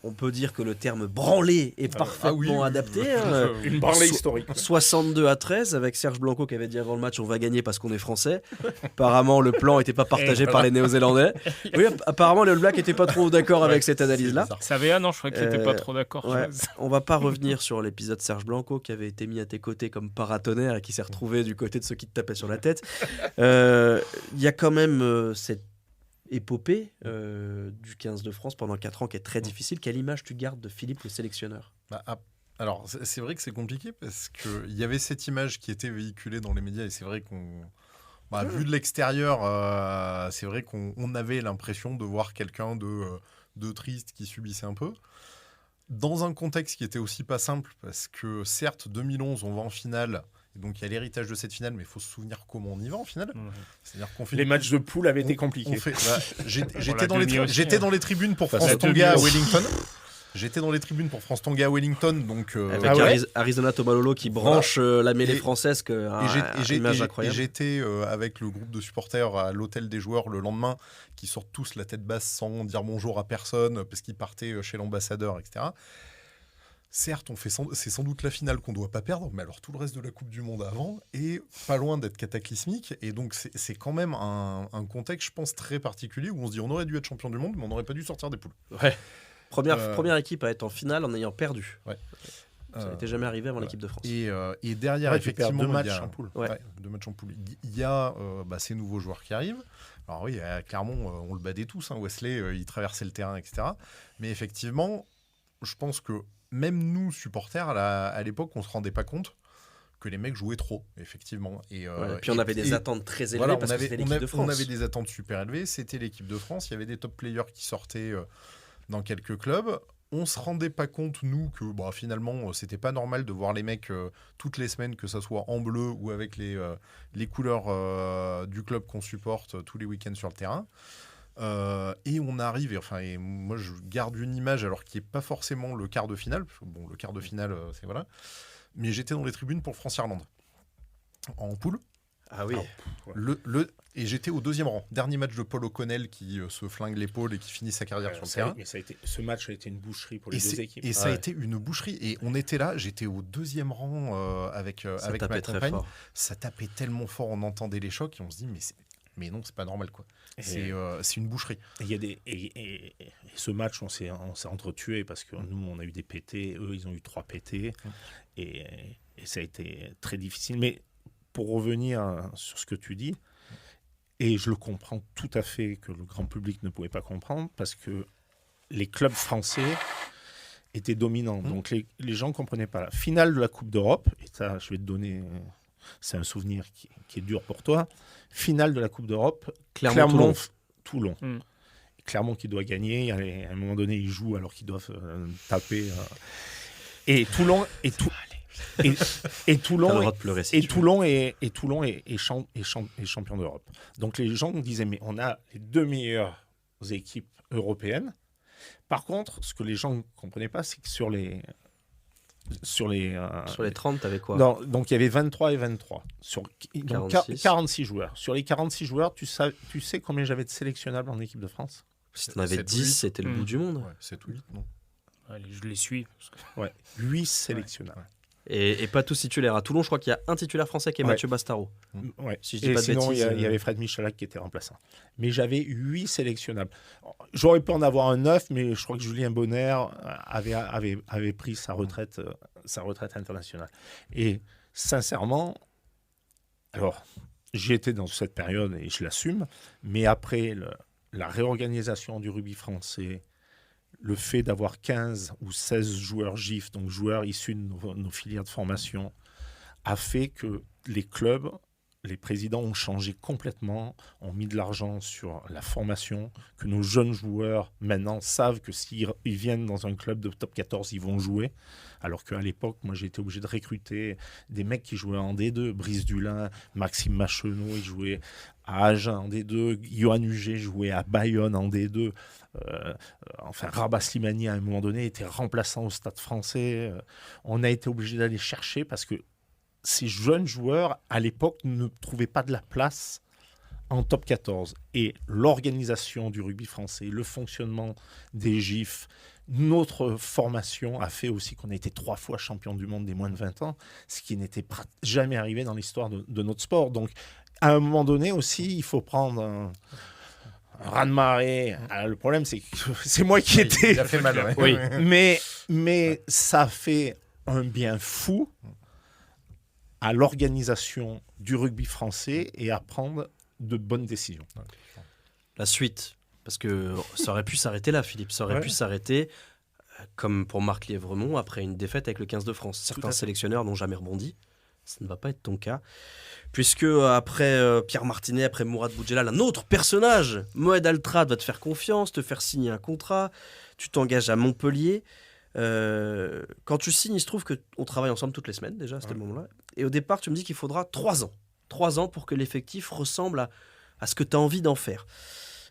on peut dire que le terme branlé est parfaitement adapté. Hein. Une branlée historique. 62-13 avec Serge Blanco qui avait dit avant le match on va gagner parce qu'on est français. Apparemment le plan n'était pas partagé par les Néo-Zélandais. Oui, apparemment les All Blacks n'étaient pas trop d'accord avec cette analyse-là. Savea, non, je crois qu'il n'était pas trop d'accord. On va pas revenir sur l'épisode Serge Blanco qui avait été mis à tes côtés comme paratonnerre et qui s'est retrouvé du côté de ceux qui te tapaient sur la tête. Il y a quand même cette épopée du 15 de France pendant 4 ans qui est très difficile. Quelle image tu gardes de Philippe le sélectionneur ? Alors c'est vrai que c'est compliqué parce qu'il y avait cette image qui était véhiculée dans les médias et c'est vrai qu'on vu de l'extérieur c'est vrai qu'on avait l'impression de voir quelqu'un de triste qui subissait un peu dans un contexte qui était aussi pas simple parce que certes 2011 on va en finale. Et donc il y a l'héritage de cette finale, mais il faut se souvenir comment on y va en finale. C'est-à-dire qu'on fait les matchs de poule avaient été compliqués. J'étais dans les tribunes pour France-Tonga à Wellington. J'étais dans les tribunes pour France-Tonga à Wellington, donc avec Arizona Tobalolo qui branche la mêlée française, image incroyable. Et j'étais avec le groupe de supporters à l'hôtel des joueurs le lendemain, qui sortent tous la tête basse sans dire bonjour à personne, parce qu'ils partaient chez l'ambassadeur, etc. Certes, c'est sans doute la finale qu'on ne doit pas perdre, mais alors tout le reste de la Coupe du Monde avant est pas loin d'être cataclysmique. Et donc, c'est quand même un contexte, je pense, très particulier où on se dit on aurait dû être champion du monde, mais on n'aurait pas dû sortir des poules. Ouais. Première équipe à être en finale en ayant perdu. Ouais. Ça n'était jamais arrivé avant l'équipe de France. Et derrière, effectivement, 2 matchs en poule. Ouais, 2 matchs en poule. Il y a ces nouveaux joueurs qui arrivent. Alors oui, clairement, on le badait tous. Wesley, il traversait le terrain, etc. Mais effectivement, je pense que même nous, supporters, à l'époque, on ne se rendait pas compte que les mecs jouaient trop, effectivement. Et puis on avait des attentes très élevées parce que c'était l'équipe de France. On avait des attentes super élevées, c'était l'équipe de France. Il y avait des top players qui sortaient dans quelques clubs. On se rendait pas compte, nous, que finalement, c'était pas normal de voir les mecs toutes les semaines, que ça soit en bleu ou avec les couleurs du club qu'on supporte tous les week-ends sur le terrain. Et on arrive, et moi je garde une image alors qui n'est pas forcément le quart de finale, parce que, le quart de finale, c'est voilà. Mais j'étais dans les tribunes pour France-Irlande, en poule. Ah oui. Et j'étais au 2e rang. Dernier match de Paul O'Connell qui se flingue l'épaule et qui finit sa carrière sur le terrain. Mais ce match a été une boucherie pour les deux équipes. Et ça a été une boucherie. Et on était là, j'étais au 2e rang avec ma compagne. Ça tapait tellement fort, on entendait les chocs et on se dit mais non, c'est pas normal, quoi. C'est une boucherie. Et ce match, on s'est entretués parce que nous, on a eu des PT, eux, ils ont eu 3 PT. Et ça a été très difficile. Mais pour revenir sur ce que tu dis, et je le comprends tout à fait que le grand public ne pouvait pas comprendre, parce que les clubs français étaient dominants. Donc les gens ne comprenaient pas. La finale de la Coupe d'Europe, et ça, je vais te donner... C'est un souvenir qui est dur pour toi. Finale de la Coupe d'Europe, Clermont-Toulon. Clermont qui doit gagner. À un moment donné, ils jouent alors qu'ils doivent taper. Et Toulon est champion d'Europe. Donc les gens nous disaient mais on a les 2 meilleures équipes européennes. Par contre, ce que les gens ne comprenaient pas, c'est que sur les 30, t'avais quoi? Non, donc il y avait 23 et 23. Donc 46 joueurs. Sur les 46 joueurs, tu sais combien j'avais de sélectionnables en équipe de France? Si t'en avais 10, c'était le bout du monde. 7 ou 8, non? Allez, je les suis. 8 sélectionnables. Et pas tous titulaires. À Toulon, je crois qu'il y a un titulaire français qui est Mathieu Bastaro. Si je dis pas de bêtises, il y avait Fred Michalak qui était remplaçant. Mais j'avais 8 sélectionnables. J'aurais pu en avoir un 9, mais je crois que Julien Bonner avait pris sa retraite internationale. Et sincèrement, alors j'y étais dans cette période et je l'assume, mais après la réorganisation du rugby français, le fait d'avoir 15 ou 16 joueurs GIF, donc joueurs issus de nos filières de formation, a fait que les clubs, les présidents ont changé complètement, ont mis de l'argent sur la formation, que nos jeunes joueurs maintenant savent que s'ils viennent dans un club de top 14, ils vont jouer. Alors qu'à l'époque, moi j'ai été obligé de recruter des mecs qui jouaient en D2, Brice Dulin, Maxime Machenot, il jouait à Agen en D2, Johan Huget jouait à Bayonne en D2. Rabat Slimani à un moment donné était remplaçant au Stade Français. On a été obligé d'aller chercher parce que ces jeunes joueurs à l'époque ne trouvaient pas de la place en top 14. Et l'organisation du rugby français, le fonctionnement des GIF, notre formation a fait aussi qu'on a été 3 fois champion du monde des moins de 20 ans, ce qui n'était jamais arrivé dans l'histoire de notre sport. Donc à un moment donné aussi, il faut prendre un raz-de-marée. Le problème, c'est que c'est moi qui étais... Il a fait mal, oui. Mais ça fait un bien fou à l'organisation du rugby français et à prendre de bonnes décisions. La suite, parce que ça aurait pu s'arrêter là, Philippe. Ça aurait pu s'arrêter, comme pour Marc Lièvremont, après une défaite avec le 15 de France. Certains sélectionneurs n'ont jamais rebondi. Ça ne va pas être ton cas. Puisque après Pierre Martinet, après Mourad Boudjelal, un autre personnage, Moed Altrad, va te faire confiance, te faire signer un contrat. Tu t'engages à Montpellier. Quand tu signes, il se trouve qu'on travaille ensemble toutes les semaines déjà à ce moment-là. Et au départ, tu me dis qu'il faudra 3 ans. 3 ans pour que l'effectif ressemble à ce que tu as envie d'en faire.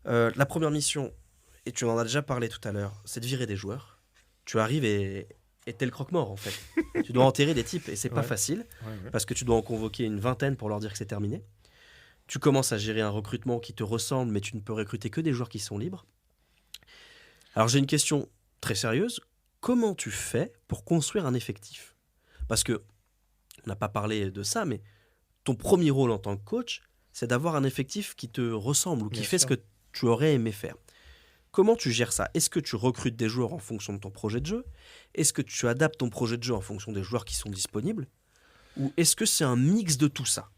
La première mission, et tu en as déjà parlé tout à l'heure, c'est de virer des joueurs. tu arrives et t'es le croque-mort en fait. Tu dois enterrer des types et c'est pas facile parce que tu dois en convoquer une vingtaine pour leur dire que c'est terminé. Tu commences à gérer un recrutement qui te ressemble, mais tu ne peux recruter que des joueurs qui sont libres. Alors j'ai une question très sérieuse. Comment tu fais pour construire un effectif ? Parce que on n'a pas parlé de ça, mais ton premier rôle en tant que coach, c'est d'avoir un effectif qui te ressemble ou qui fait ce que tu aurais aimé faire. Comment tu gères ça ? Est-ce que tu recrutes des joueurs en fonction de ton projet de jeu ? Est-ce que tu adaptes ton projet de jeu en fonction des joueurs qui sont disponibles ? Ou est-ce que c'est un mix de tout ça ?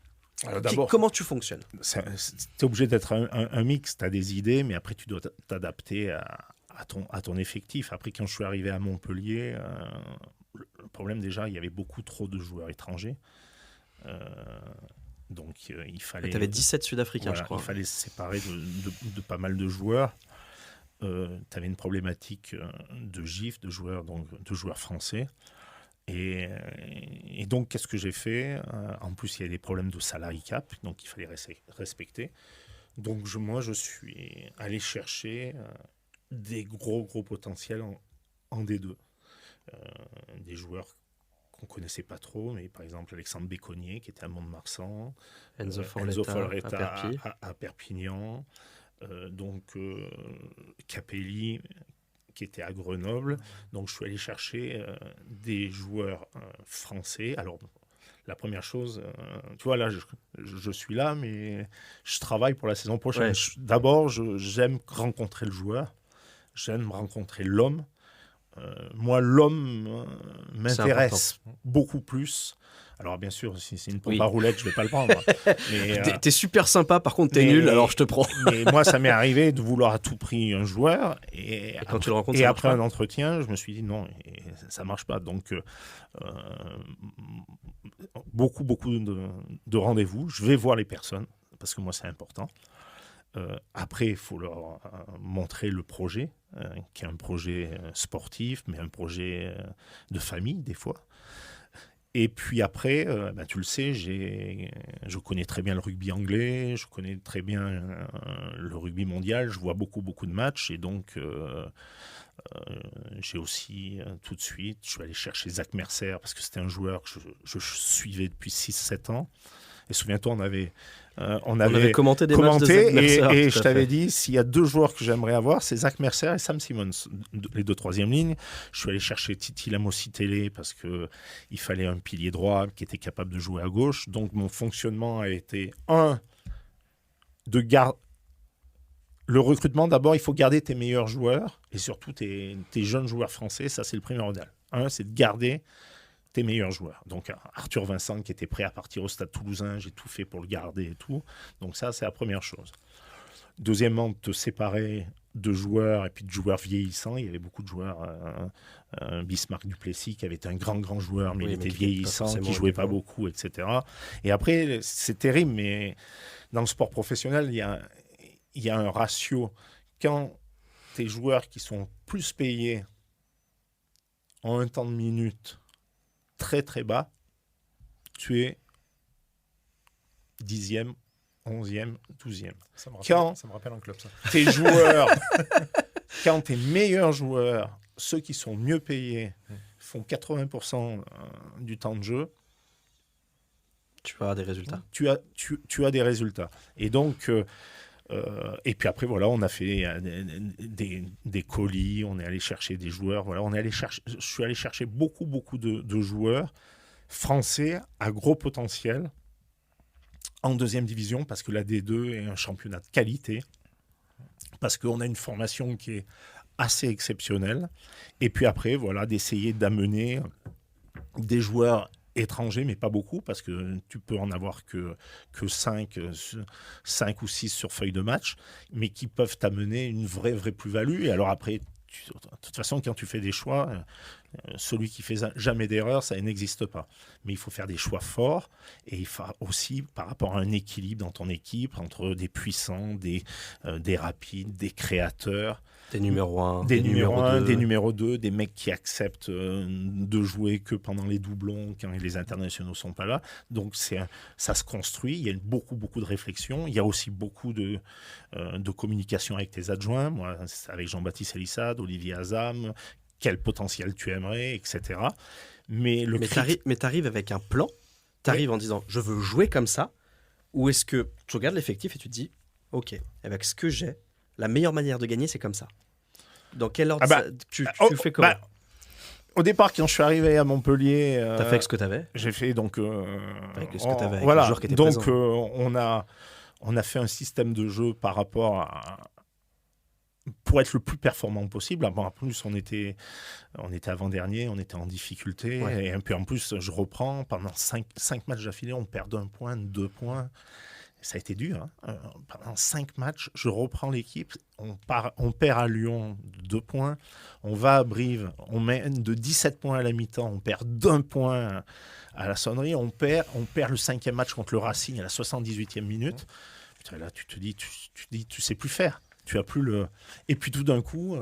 Alors comment tu fonctionnes ? Tu es obligé d'être un mix, tu as des idées, mais après tu dois t'adapter à ton effectif. Après, quand je suis arrivé à Montpellier, le problème déjà, il y avait beaucoup trop de joueurs étrangers. Donc il fallait... Tu avais 17 Sud-Africains, je crois. Il fallait se séparer de pas mal de joueurs. Tu avais une problématique de GIF, de joueurs français. Et donc, qu'est-ce que j'ai fait ? En plus, il y a des problèmes de salary cap, donc il fallait respecter. Donc, je suis allé chercher des gros potentiels en D2. Des joueurs qu'on ne connaissait pas trop, mais par exemple, Alexandre Béconnier, qui était à Mont-de-Marsan, Enzo Forletta à Perpignan, Capelli, qui était à Grenoble. Donc, je suis allé chercher des joueurs français. Alors, la première chose, tu vois, là, je suis là, mais je travaille pour la saison prochaine. Ouais. D'abord, j'aime rencontrer le joueur. J'aime rencontrer l'homme. Moi, l'homme m'intéresse beaucoup plus. Alors, bien sûr, si c'est une pompe à roulettes, je ne vais pas le prendre. Mais, t'es super sympa, par contre, t'es nul, alors je te prends. Mais moi, ça m'est arrivé de vouloir à tout prix un joueur. Et quand tu le rencontres, et après un entretien, je me suis dit non, ça ne marche pas. Donc, beaucoup de rendez-vous. Je vais voir les personnes, parce que moi, c'est important. Après, il faut leur montrer le projet, qui est un projet sportif, mais un projet de famille, des fois. Et puis après, tu le sais, je connais très bien le rugby anglais, je connais très bien le rugby mondial, je vois beaucoup de matchs. Et donc, j'ai aussi, tout de suite, je suis allé chercher Zach Mercer, parce que c'était un joueur que je suivais depuis 6-7 ans. Et souviens-toi, on avait commenté des matchs de Zach Mercer, et je t'avais dit, s'il y a 2 joueurs que j'aimerais avoir, c'est Zach Mercer et Sam Simmons, les 2 troisième lignes. Je suis allé chercher Titi Lamositele parce qu'il fallait un pilier droit qui était capable de jouer à gauche. Donc mon fonctionnement a été, le recrutement, d'abord, il faut garder tes meilleurs joueurs et surtout tes jeunes joueurs français. Ça, c'est le primordial. C'est de garder tes meilleurs joueurs. Donc Arthur Vincent qui était prêt à partir au Stade Toulousain, j'ai tout fait pour le garder et tout. Donc ça, c'est la première chose. Deuxièmement, te séparer de joueurs et puis de joueurs vieillissants. Il y avait beaucoup de joueurs, Bismarck Duplessis qui avait été un grand joueur, mais il était vieillissant, qui jouait pas beaucoup, etc. Et après, c'est terrible, mais dans le sport professionnel, il y a un ratio. Quand tes joueurs qui sont plus payés ont un temps de minute très bas, tu es 10e, 11e, 12e. Ça me rappelle un club, ça. Tes joueurs, quand tes meilleurs joueurs, ceux qui sont mieux payés, font 80% du temps de jeu, tu vas avoir des résultats. Tu as des résultats. Et donc, et puis après, voilà, on a fait des colis, on est allé chercher des joueurs. Voilà, je suis allé chercher beaucoup de joueurs français à gros potentiel en 2e division, parce que la D2 est un championnat de qualité, parce qu'on a une formation qui est assez exceptionnelle. Et puis après, voilà, d'essayer d'amener des joueurs étrangers, mais pas beaucoup, parce que tu peux en avoir que 5 ou 6 sur feuille de match, mais qui peuvent t'amener une vraie plus-value. Et alors après, de toute façon, quand tu fais des choix, celui qui fait jamais d'erreur, ça n'existe pas. Mais il faut faire des choix forts, et il faut aussi, par rapport à un équilibre dans ton équipe, entre des puissants, des rapides, des créateurs, des numéros 1, des numéros 2, des mecs qui acceptent de jouer que pendant les doublons quand les internationaux sont pas là. Donc ça se construit, il y a beaucoup de réflexion, il y a aussi beaucoup de communication avec tes adjoints. Moi, c'est avec Jean-Baptiste Elissade, Olivier Azam, quel potentiel tu aimerais, etc. Mais t'arrives avec un plan, t'arrives en disant je veux jouer comme ça, ou est-ce que tu regardes l'effectif et tu te dis ok, avec ce que j'ai, la meilleure manière de gagner c'est comme ça. Dans quel ordre tu fais comment au départ, quand je suis arrivé à Montpellier, t'as fait avec ce que t'avais. J'ai fait donc avec ce que t'avais, avec voilà, les joueurs qui étaient donc présents. on a fait un système de jeu par rapport pour être le plus performant possible. Bon, en plus, on était avant-dernier, on était en difficulté. Ouais. Et puis en plus, je reprends, pendant 5 matchs d'affilée, on perd 1 point, 2 points. Ça a été dur. Hein. Pendant 5 matchs, je reprends l'équipe. On perd à Lyon 2 points. On va à Brive. On mène de 17 points à la mi-temps. On perd d'1 point à la sonnerie. On perd le 5e match contre le Racing à la 78e minute. Putain, là, tu te dis, tu sais plus faire. Tu as plus le... Et puis tout d'un coup,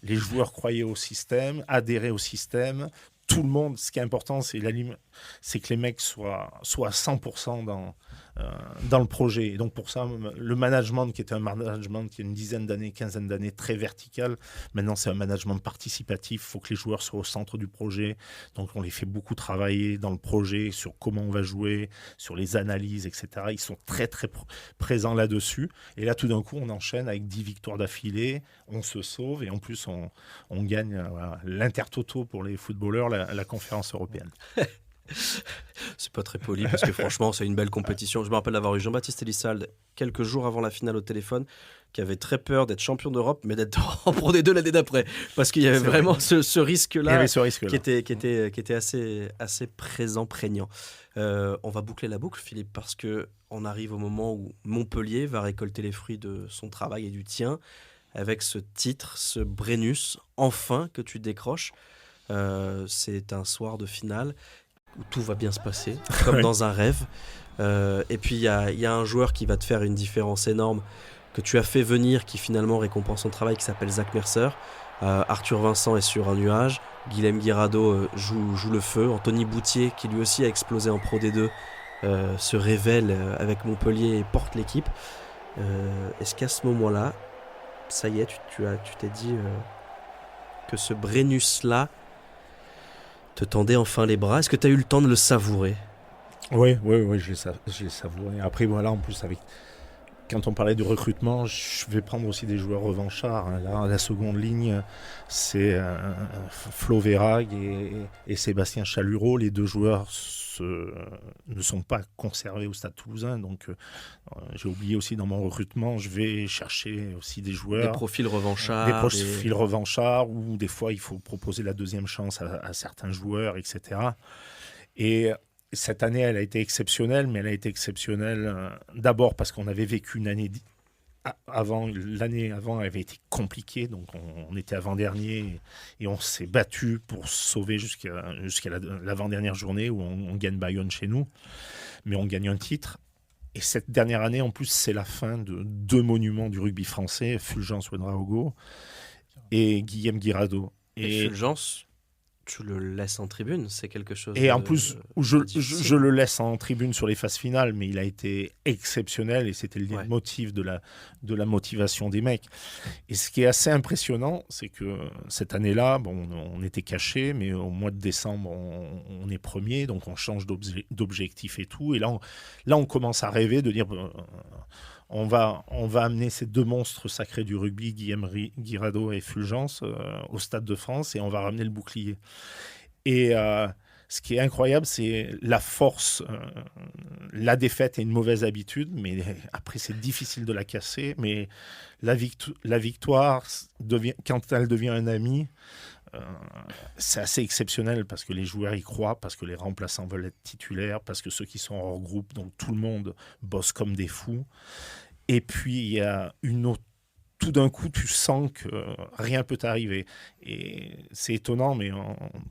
les joueurs croyaient au système, adhéraient au système. Tout le monde, ce qui est important, c'est que les mecs soient à 100% dans le projet. Et donc pour ça, le management, qui était un management qui a une dizaine d'années, quinzaine d'années, très vertical, maintenant c'est un management participatif. Il faut que les joueurs soient au centre du projet. Donc on les fait beaucoup travailler dans le projet, sur comment on va jouer, sur les analyses, etc. Ils sont très très présents là-dessus. Et là, tout d'un coup, on enchaîne avec 10 victoires d'affilée. On se sauve et en plus, on gagne l'Intertoto pour les footballeurs, la conférence européenne. C'est pas très poli parce que franchement c'est une belle compétition. Je me rappelle d'avoir eu Jean-Baptiste Elissalde quelques jours avant la finale au téléphone, qui avait très peur d'être champion d'Europe mais d'être en Pro D2 l'année d'après, parce qu'il y avait vraiment ce risque-là, qui était assez présent, prégnant. On va boucler la boucle, Philippe, parce qu'on arrive au moment où Montpellier va récolter les fruits de son travail et du tien avec ce titre, ce Brennus enfin que tu décroches. C'est un soir de finale où tout va bien se passer, comme dans un rêve. Et puis il y a un joueur qui va te faire une différence énorme, que tu as fait venir, qui finalement récompense son travail, qui s'appelle Zach Mercer. Arthur Vincent est sur un nuage, Guilhem Guirado joue le feu, Anthony Boutier, qui lui aussi a explosé en Pro D2, se révèle avec Montpellier et porte l'équipe. Est-ce qu'à ce moment-là, ça y est, tu t'es dit que ce Brennus-là te tendait enfin les bras? Est-ce que tu as eu le temps de le savourer? Oui, je l'ai savouré. Après, voilà, en plus, quand on parlait de recrutement, je vais prendre aussi des joueurs revanchards. Là, la seconde ligne, c'est Flo Verhaeg et Sébastien Chalureau. Les 2 joueurs ne sont pas conservés au Stade Toulousain. Donc, j'ai oublié aussi dans mon recrutement, je vais chercher aussi des joueurs. Des profils revanchards. Des profils revanchards, où des fois, il faut proposer la deuxième chance à certains joueurs, etc. Et cette année, elle a été exceptionnelle, mais elle a été exceptionnelle d'abord parce qu'on avait vécu une année avant. L'année avant avait été compliquée, donc on était avant-dernier et on s'est battu pour sauver jusqu'à l'avant-dernière journée où on gagne Bayonne chez nous, mais on gagne un titre. Et cette dernière année, en plus, c'est la fin de 2 monuments du rugby français, Fulgence Ouedraogo et Guilhem Guirado. Et Fulgence, tu le laisses en tribune, c'est quelque chose. Et en plus, je le laisse en tribune sur les phases finales, mais il a été exceptionnel et c'était le motif de la motivation des mecs. Et ce qui est assez impressionnant, c'est que cette année-là, on était cachés, mais au mois de décembre, on est premier, donc on change d'objectif et tout. Et là, on commence à rêver de dire... On va amener ces 2 monstres sacrés du rugby, Guilhem Guirado et Fulgence, au Stade de France, et on va ramener le bouclier. Et ce qui est incroyable, c'est la force. La défaite est une mauvaise habitude, mais après, c'est difficile de la casser. Mais la victoire, quand elle devient un ami, c'est assez exceptionnel parce que les joueurs y croient, parce que les remplaçants veulent être titulaires, parce que ceux qui sont hors groupe, donc tout le monde bosse comme des fous. Et puis il y a tout d'un coup, tu sens que rien peut t'arriver. Et c'est étonnant, mais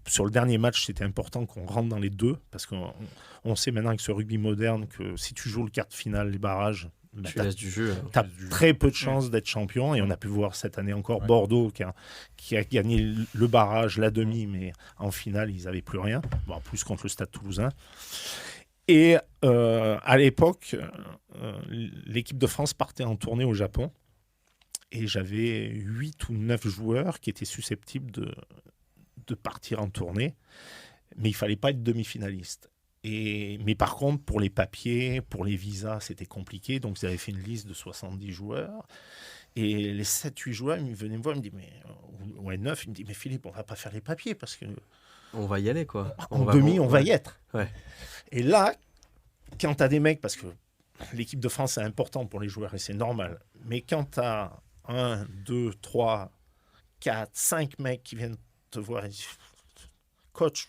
sur le dernier match, c'était important qu'on rentre dans les 2, parce qu'on sait maintenant avec ce rugby moderne que si tu joues le quart de finale, les barrages, tu laisses du jeu. Tu as très peu de chances d'être champion. Et on a pu voir cette année encore Bordeaux qui a gagné le barrage, la demi, mais en finale, ils n'avaient plus rien. En plus contre le Stade Toulousain. Et à l'époque, l'équipe de France partait en tournée au Japon. Et j'avais 8 ou 9 joueurs qui étaient susceptibles de partir en tournée. Mais il ne fallait pas être demi-finaliste. Mais par contre, pour les papiers, pour les visas, c'était compliqué. Donc, ils avaient fait une liste de 70 joueurs. Et les 7-8 joueurs, ils venaient me voir, ils me disent, ouais, 9, ils me disent, mais Philippe, on ne va pas faire les papiers parce que... On va y aller, quoi. On va y être. Ouais. Et là, quand tu as des mecs, parce que l'équipe de France, c'est important pour les joueurs et c'est normal. Mais quand tu as 1, 2, 3, 4, 5 mecs qui viennent te voir et disent, coach,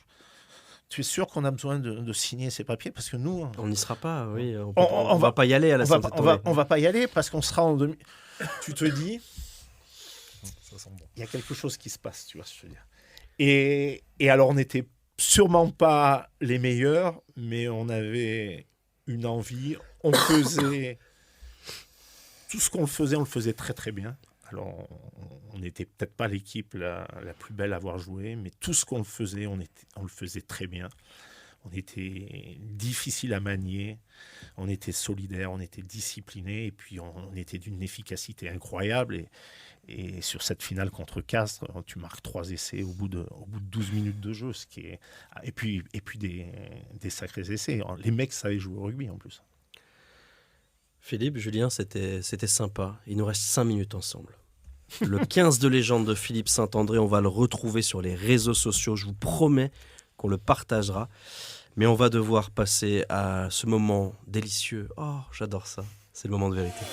tu es sûr qu'on a besoin de signer ces papiers? Parce que nous... On n'y sera pas, oui. On va pas y aller à la sainte tournée. On va pas y aller parce qu'on sera en demi... Tu te dis, Ça sent bon. il y a quelque chose qui se passe, tu vois ce que je veux dire. Et alors, on n'était sûrement pas les meilleurs, mais on avait une envie. On faisait... Tout ce qu'on faisait, on le faisait très très bien. Alors, on n'était peut-être pas l'équipe la plus belle à avoir joué, mais tout ce qu'on faisait, on le faisait très bien. On était difficile à manier, on était solidaire, on était discipliné, et puis on était d'une efficacité incroyable. Et sur cette finale contre Castres, tu marques 3 essais au bout de 12 minutes de jeu, ce qui est... et puis des sacrés essais. Les mecs savaient jouer au rugby en plus. Philippe, Julien, c'était sympa. Il nous reste 5 minutes ensemble. Le 15 de légende de Philippe Saint-André, on va le retrouver sur les réseaux sociaux. Je vous promets qu'on le partagera. Mais on va devoir passer à ce moment délicieux. Oh, j'adore ça. C'est le moment de vérité.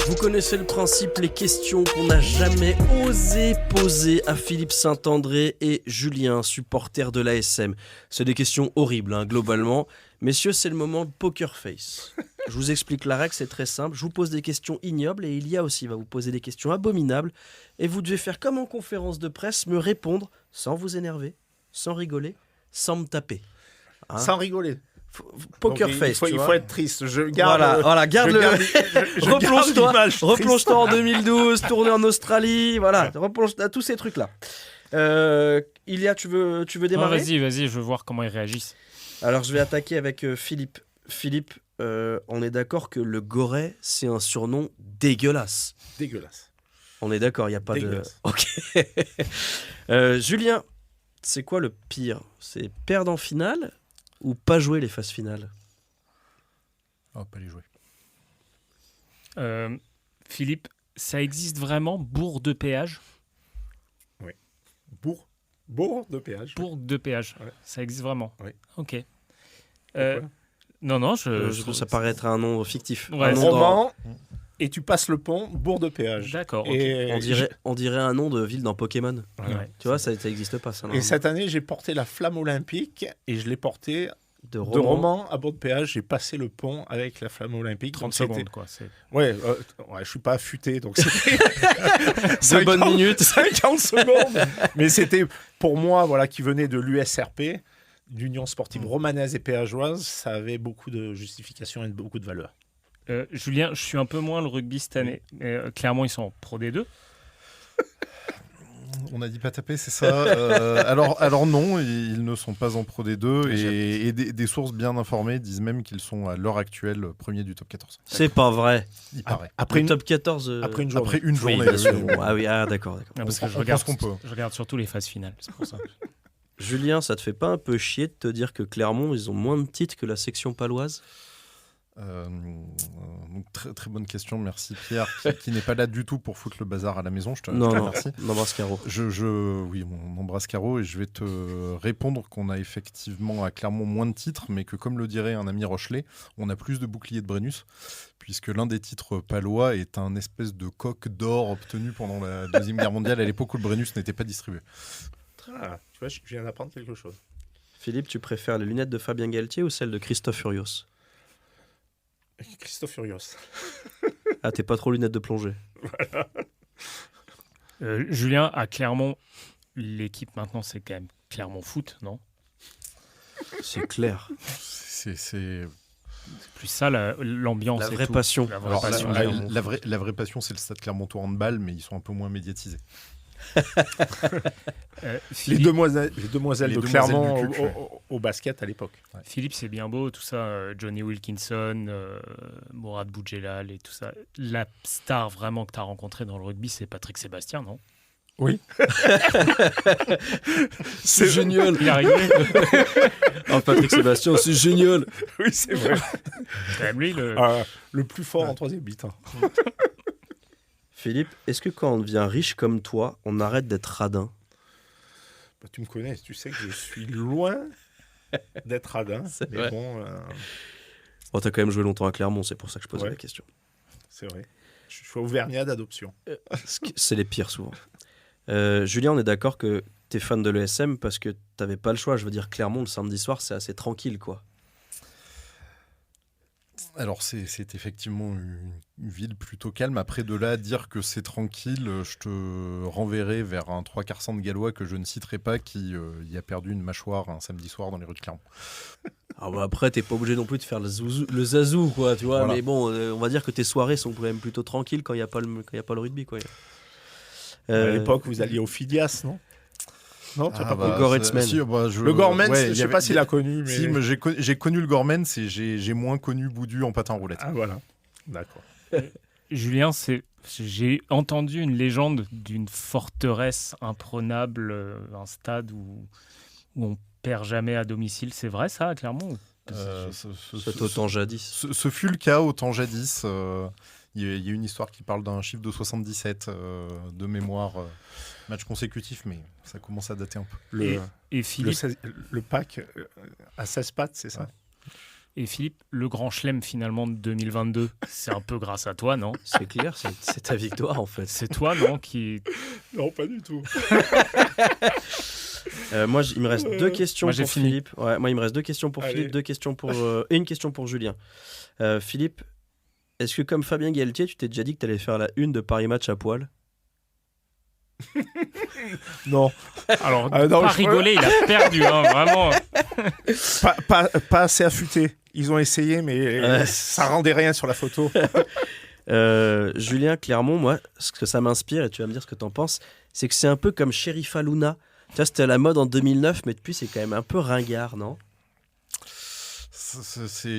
Vous connaissez le principe, les questions qu'on n'a jamais osé poser à Philippe Saint-André et Julien, supporters de l'ASM. C'est des questions horribles, hein, globalement. Messieurs, c'est le moment de poker face. Je vous explique la règle, c'est très simple. Je vous pose des questions ignobles et Ilia aussi va vous poser des questions abominables. Et vous devez faire comme en conférence de presse, me répondre sans vous énerver, sans rigoler, sans me taper. Hein? Sans rigoler. Poker donc, face, il faut être triste. Je garde, garde replonge-toi replonge-toi en 2012, tournée en Australie, voilà, replonge à tous ces trucs-là. Ilia, tu veux démarrer? Vas-y, je veux voir comment ils réagissent. Alors, je vais attaquer avec Philippe. Philippe, on est d'accord que le Goret, c'est un surnom dégueulasse. Dégueulasse. On est d'accord, il n'y a pas Dégueulasse. de... Ok. Julien, c'est quoi le pire? C'est perdre en finale ou pas jouer les phases finales? Oh, pas les jouer. Philippe, ça existe vraiment, bourg de péage? Bourg de péage. Bourg de péage, ouais. Ça existe vraiment? Oui. Ok. Pourquoi Non, Je trouve ça paraît être un nom fictif. Ouais, Un nom roman, et tu passes le pont, bourg de péage. D'accord. Et on dirait un nom de ville dans Pokémon. Ouais. Tu vois, ça n'existe pas. Ça, Et cette année, j'ai porté la flamme olympique et je l'ai portée de de roman. Romans à bord de péage. J'ai passé le pont avec la flamme olympique. 30 Donc c'était- secondes, quoi. Ouais, je suis pas affûté, donc c'était 2 bonnes minutes. 50 secondes. Mais c'était pour moi, voilà, qui venait de l'USRP, l'Union sportive romanaise et péageoise, ça avait beaucoup de justification et beaucoup de valeur. Julien, je suis un peu moins le rugby cette année. Clairement, ils sont en Pro D2. On a dit pas taper, c'est ça. Alors non, ils ne sont pas en Pro D2 et des sources bien informées disent même qu'ils sont à l'heure actuelle premiers du top 14. C'est pas vrai. Il paraît. Après Le une, top 14. après une journée. Après une Oui, journée. bien sûr. Ah oui, d'accord. Parce que on pense qu'on peut. je regarde surtout les phases finales. C'est pour ça. Julien, ça te fait pas un peu chier de te dire que Clermont, ils ont moins de titres que la section paloise? Donc très bonne question, merci Pierre, qui n'est pas là du tout pour foutre le bazar à la maison. Je te Non, remercie. on embrasse Caro. Oui, on embrasse Caro et je vais te répondre qu'on a effectivement à Clermont moins de titres, mais que comme le dirait un ami Rochelet, on a plus de boucliers de Brennus, puisque l'un des titres palois est un espèce de coq d'or obtenu pendant la Deuxième Guerre mondiale, à l'époque où le Brennus n'était pas distribué. Ah, tu vois, je viens d'apprendre quelque chose. Philippe, tu préfères les lunettes de Fabien Galtier ou celles de Christophe Furios? Christophe Furios. Ah, t'es pas trop lunettes de plongée. Julien, à Clermont, l'équipe maintenant, c'est quand même Clermont Foot, non? C'est clair. C'est Plus ça, l'ambiance. La et vraie tout. passion. La vraie Alors, passion. la vraie passion, c'est le Stade Clermontois handball, mais ils sont un peu moins médiatisés. Les Philippe, demoiselles Les de demoiselles Clermont du culte, au basket à l'époque. Philippe, c'est bien beau, tout ça. Johnny Wilkinson, Mourad Boudjelal et tout ça. La star vraiment que tu as rencontrée dans le rugby, c'est Patrick Sébastien, non? Oui. C'est génial. Il a rigolé. Oh, Patrick Sébastien, c'est génial. Oui, c'est vrai. C'est quand même lui Le plus fort en 3e but. Philippe, est-ce que quand on devient riche comme toi, on arrête d'être radin? Bah, tu me connais, tu sais que je suis loin d'être radin. C'est Mais vrai. bon, Oh, t'as quand même joué longtemps à Clermont, c'est pour ça que je posais Ouais. la question. c'est vrai. Je suis auvergnat d'adoption. C'est les pires souvent. Julien, on est d'accord que t'es fan de l'ESM parce que t'avais pas le choix. Je veux dire, Clermont, le samedi soir, c'est assez tranquille, quoi. Alors, c'est effectivement une ville plutôt calme. Après, de là à dire que c'est tranquille, je te renverrai vers un 3/4 centre gallois que je ne citerai pas qui y a perdu une mâchoire un samedi soir dans les rues de Clermont. Ah bah après, t'es pas obligé non plus de faire le zazou, quoi, tu vois. Voilà. Mais bon, on va dire que tes soirées sont quand même plutôt tranquilles quand il n'y a pas le rugby, quoi. À l'époque, vous alliez au Phidias, non? Non, tu n'as pas connu. Au Goretzmann. Le Gormans, je ne sais pas s'il a connu. Mais... Si, mais j'ai connu le Gormans et j'ai moins connu Boudu en patin roulette. Ah voilà, d'accord. Julien, j'ai entendu une légende d'une forteresse imprenable, un stade où on perd jamais à domicile. C'est vrai ça, à Clermont? C'est autant jadis. Ce fut le cas autant jadis. Il y a une histoire qui parle d'un chiffre de 77 de mémoire, match consécutif, mais ça commence à dater un peu. Et Philippe, le pack à 16 pattes, c'est ça? et Philippe, le grand chelem finalement de 2022, c'est un peu grâce à toi, non? C'est clair, c'est ta victoire, en fait. C'est toi, non, qui... Non, pas du tout. Moi, il me reste deux questions Moi, j'ai pour fini. Philippe. Ouais, moi, il me reste deux questions pour Allez. Philippe, deux questions pour et une question pour Julien. Philippe, est-ce que comme Fabien Galtier, tu t'es déjà dit que tu allais faire la une de Paris Match à poil? Non. Alors, non, pas je- rigoler, il a perdu, hein, vraiment. Pas assez affûté. Ils ont essayé, mais Ouais. ça rendait rien sur la photo. Julien, Clermont, moi, ce que ça m'inspire, et tu vas me dire ce que t'en penses, c'est que c'est un peu comme Sheriff Aluna. Tu vois, c'était à la mode en 2009, mais depuis, c'est quand même un peu ringard, non?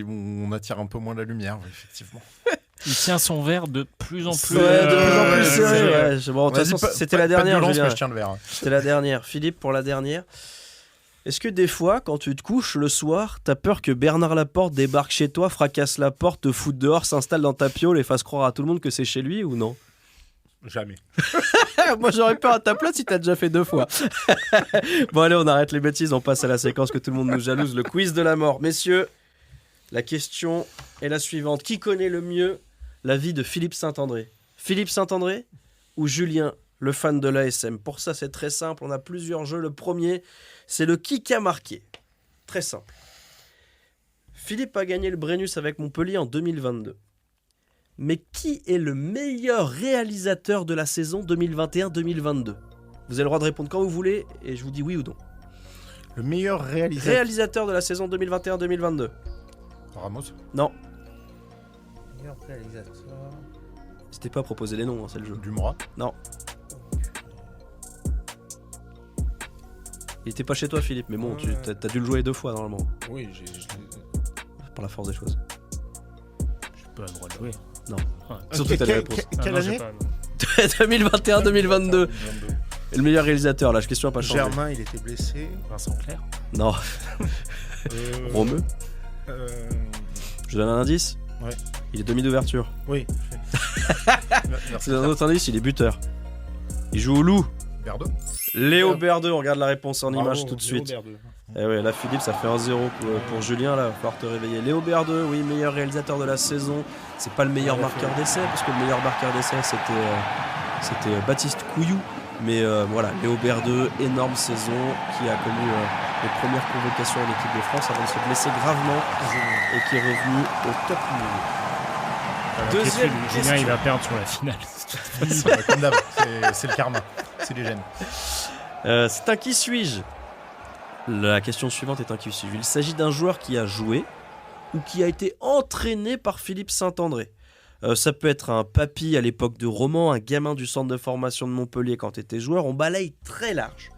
On attire un peu moins la lumière, oui, effectivement. Il tient son verre de plus en plus... Ouais, de plus en plus c'est- serré, ouais. Bon, de toute Vas-y, façon, pas- c'était pas- la pas de dernière, violence, Julien. mais je tiens le verre. C'était la dernière. Philippe, pour la dernière. Est-ce que des fois, quand tu te couches le soir, t'as peur que Bernard Laporte débarque chez toi, fracasse la porte, te foute dehors, s'installe dans ta piole et fasse croire à tout le monde que c'est chez lui ou non? Jamais. Moi, j'aurais peur à ta place si t'as déjà fait 2 fois. Bon, allez, on arrête les bêtises, on passe à la séquence que tout le monde nous jalouse, le quiz de la mort. Messieurs, la question est la suivante. Qui connaît le mieux la vie de Philippe Saint-André? Philippe Saint-André ou Julien, le fan de l'ASM? Pour ça, c'est très simple, on a plusieurs jeux. Le premier, c'est le qui a marqué. Très simple. Philippe a gagné le Brennus avec Montpellier en 2022. Mais qui est le meilleur réalisateur de la saison 2021-2022? Vous avez le droit de répondre quand vous voulez et je vous dis oui ou non. Le meilleur réalisateur. Réalisateur de la saison 2021-2022. Ramos. Non, Meilleur réalisateur. c'était pas proposer les noms, hein, c'est le jeu. Dumora. Il était pas chez toi, Philippe, mais bon, t'as dû le jouer 2 fois normalement, Oui, par la force des choses. J'ai pas le droit de jouer. Surtout t'as les réponses. Quelle non, j'ai année? pas, non. 2021-2022. Et le meilleur réalisateur, la question a pas changé. Germain, il était blessé. Vincent Clerc. Non, Romeu. euh, Je donne un indice. Ouais. Il est demi d'ouverture. Oui. C'est un autre indice, il est buteur. Il joue au loup. Berdo. Léo Berdeux, on regarde la réponse en Bravo, image tout de Léo suite. Berdeux. Eh ouais, là Philippe, ça fait 1-0 pour Julien, là, il va falloir te réveiller. Léo Berdeux, oui, meilleur réalisateur de la saison. C'est pas le meilleur marqueur d'essai, parce que le meilleur marqueur d'essai c'était Baptiste Couillou. Mais voilà, Léo Berdeux, énorme saison, qui a connu les premières convocations en équipe de France avant de se blesser gravement et qui est revenu au top niveau. Deuxième Julien, question. il va perdre sur la finale. Comme d'hab, c'est le karma. C'est les gènes. C'est un qui suis-je? La question suivante est un qui suis-je. Il s'agit d'un joueur qui a joué ou qui a été entraîné par Philippe Saint-André. Ça peut être un papy à l'époque de Roman, un gamin du centre de formation de Montpellier quand tu étais joueur. On balaye très large.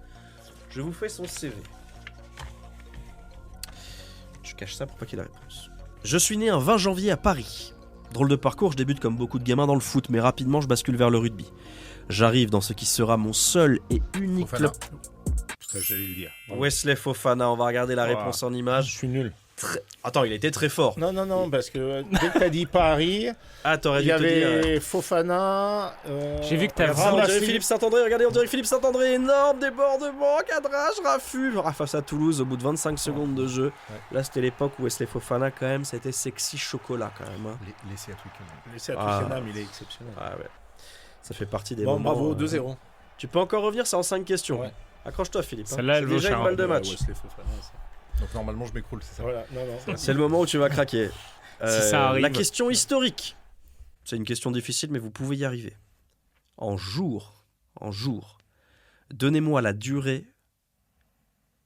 Je vous fais son CV. Je cache ça pour pas qu'il y ait la réponse. Je suis né un 20 janvier à Paris. Drôle de parcours, je débute comme beaucoup de gamins dans le foot, mais rapidement je bascule vers le rugby. J'arrive dans ce qui sera mon seul et unique Fofana. club. Putain, j'allais le dire. Wesley Fofana, on va regarder la Voilà. réponse en Je image. suis nul. Attends, il était très fort. Non, parce que dès que t'as dit Paris, Ah, t'aurais il dû y te dire. avait Fofana. J'ai vu que t'as Regarde ça, on dirait Ramassi. Philippe Saint-André, regardez, on dirait Philippe Saint-André, énorme débordement, cadrage, raffut. Face à Toulouse, au bout de 25 secondes de jeu. Ouais. Là, c'était l'époque où Wesley Fofana, quand même, c'était sexy chocolat, quand même. Hein. Laissez à Twickenham. Laissez à Ah. Twickenham, il est exceptionnel. Ah ouais. Ça fait partie des Bon, moments. bravo, 2-0. Tu peux encore revenir, c'est en 5 questions. Ouais. Accroche-toi, Philippe. hein. Celle-là, elle C'est vaut déjà cher, une balle de match. Wesley Fofana, ça. Donc normalement, je m'écroule, c'est ça. Voilà, non. C'est le moment où tu vas craquer. Si ça arrive. La question historique. C'est une question difficile, mais vous pouvez y arriver. En jours, donnez-moi la durée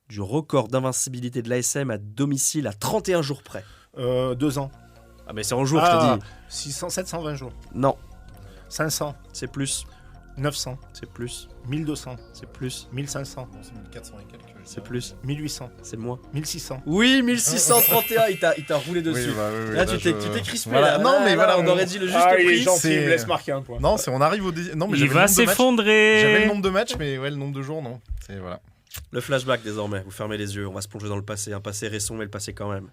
du record d'invincibilité de l'ASM à domicile à 31 jours près. 2 ans. Ah, mais c'est en jours, Ah. je te dis. 720 jours. Non, 500. c'est plus, 900. c'est plus, 1200. c'est plus, 1500. Bon, c'est 1400 et quelques. c'est plus, 1800. c'est moins. 1600. Oui, 1631, il t'a roulé dessus. Là, tu t'es crispé. Voilà. Là. Non, mais Là, voilà, on aurait dit le juste Ah, il est prix. gentil, c'est- il me laisse marquer un point. Non, c'est on arrive au non, mais Il j'avais va le nombre de matchs. s'effondrer. J'avais le nombre de matchs, mais ouais, le nombre de jours, non. C'est voilà. Le flashback désormais, vous fermez les yeux, on va se plonger dans le passé, un passé récent mais le passé quand même.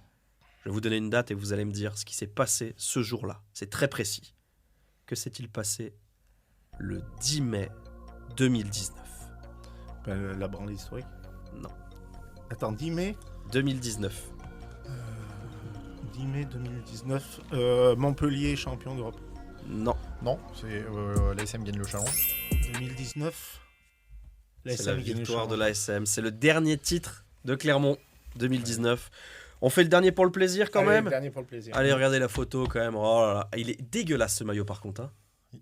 Je vais vous donner une date et vous allez me dire ce qui s'est passé ce jour-là. C'est très précis. Que s'est-il passé le 10 mai 2019 La branlée historique. Non. Attends, 10 mai 2019. 10 mai 2019. Montpellier, champion d'Europe. Non. Non, c'est l'ASM gagne le challenge. 2019. C'est la gagne le victoire de challenge. l'ASM. C'est le dernier titre de Clermont 2019. On fait le dernier pour le plaisir quand Allez, même. Dernier pour le plaisir. Allez, regardez la photo quand même. Oh là là. Il est dégueulasse ce maillot par contre. Hein. Oui.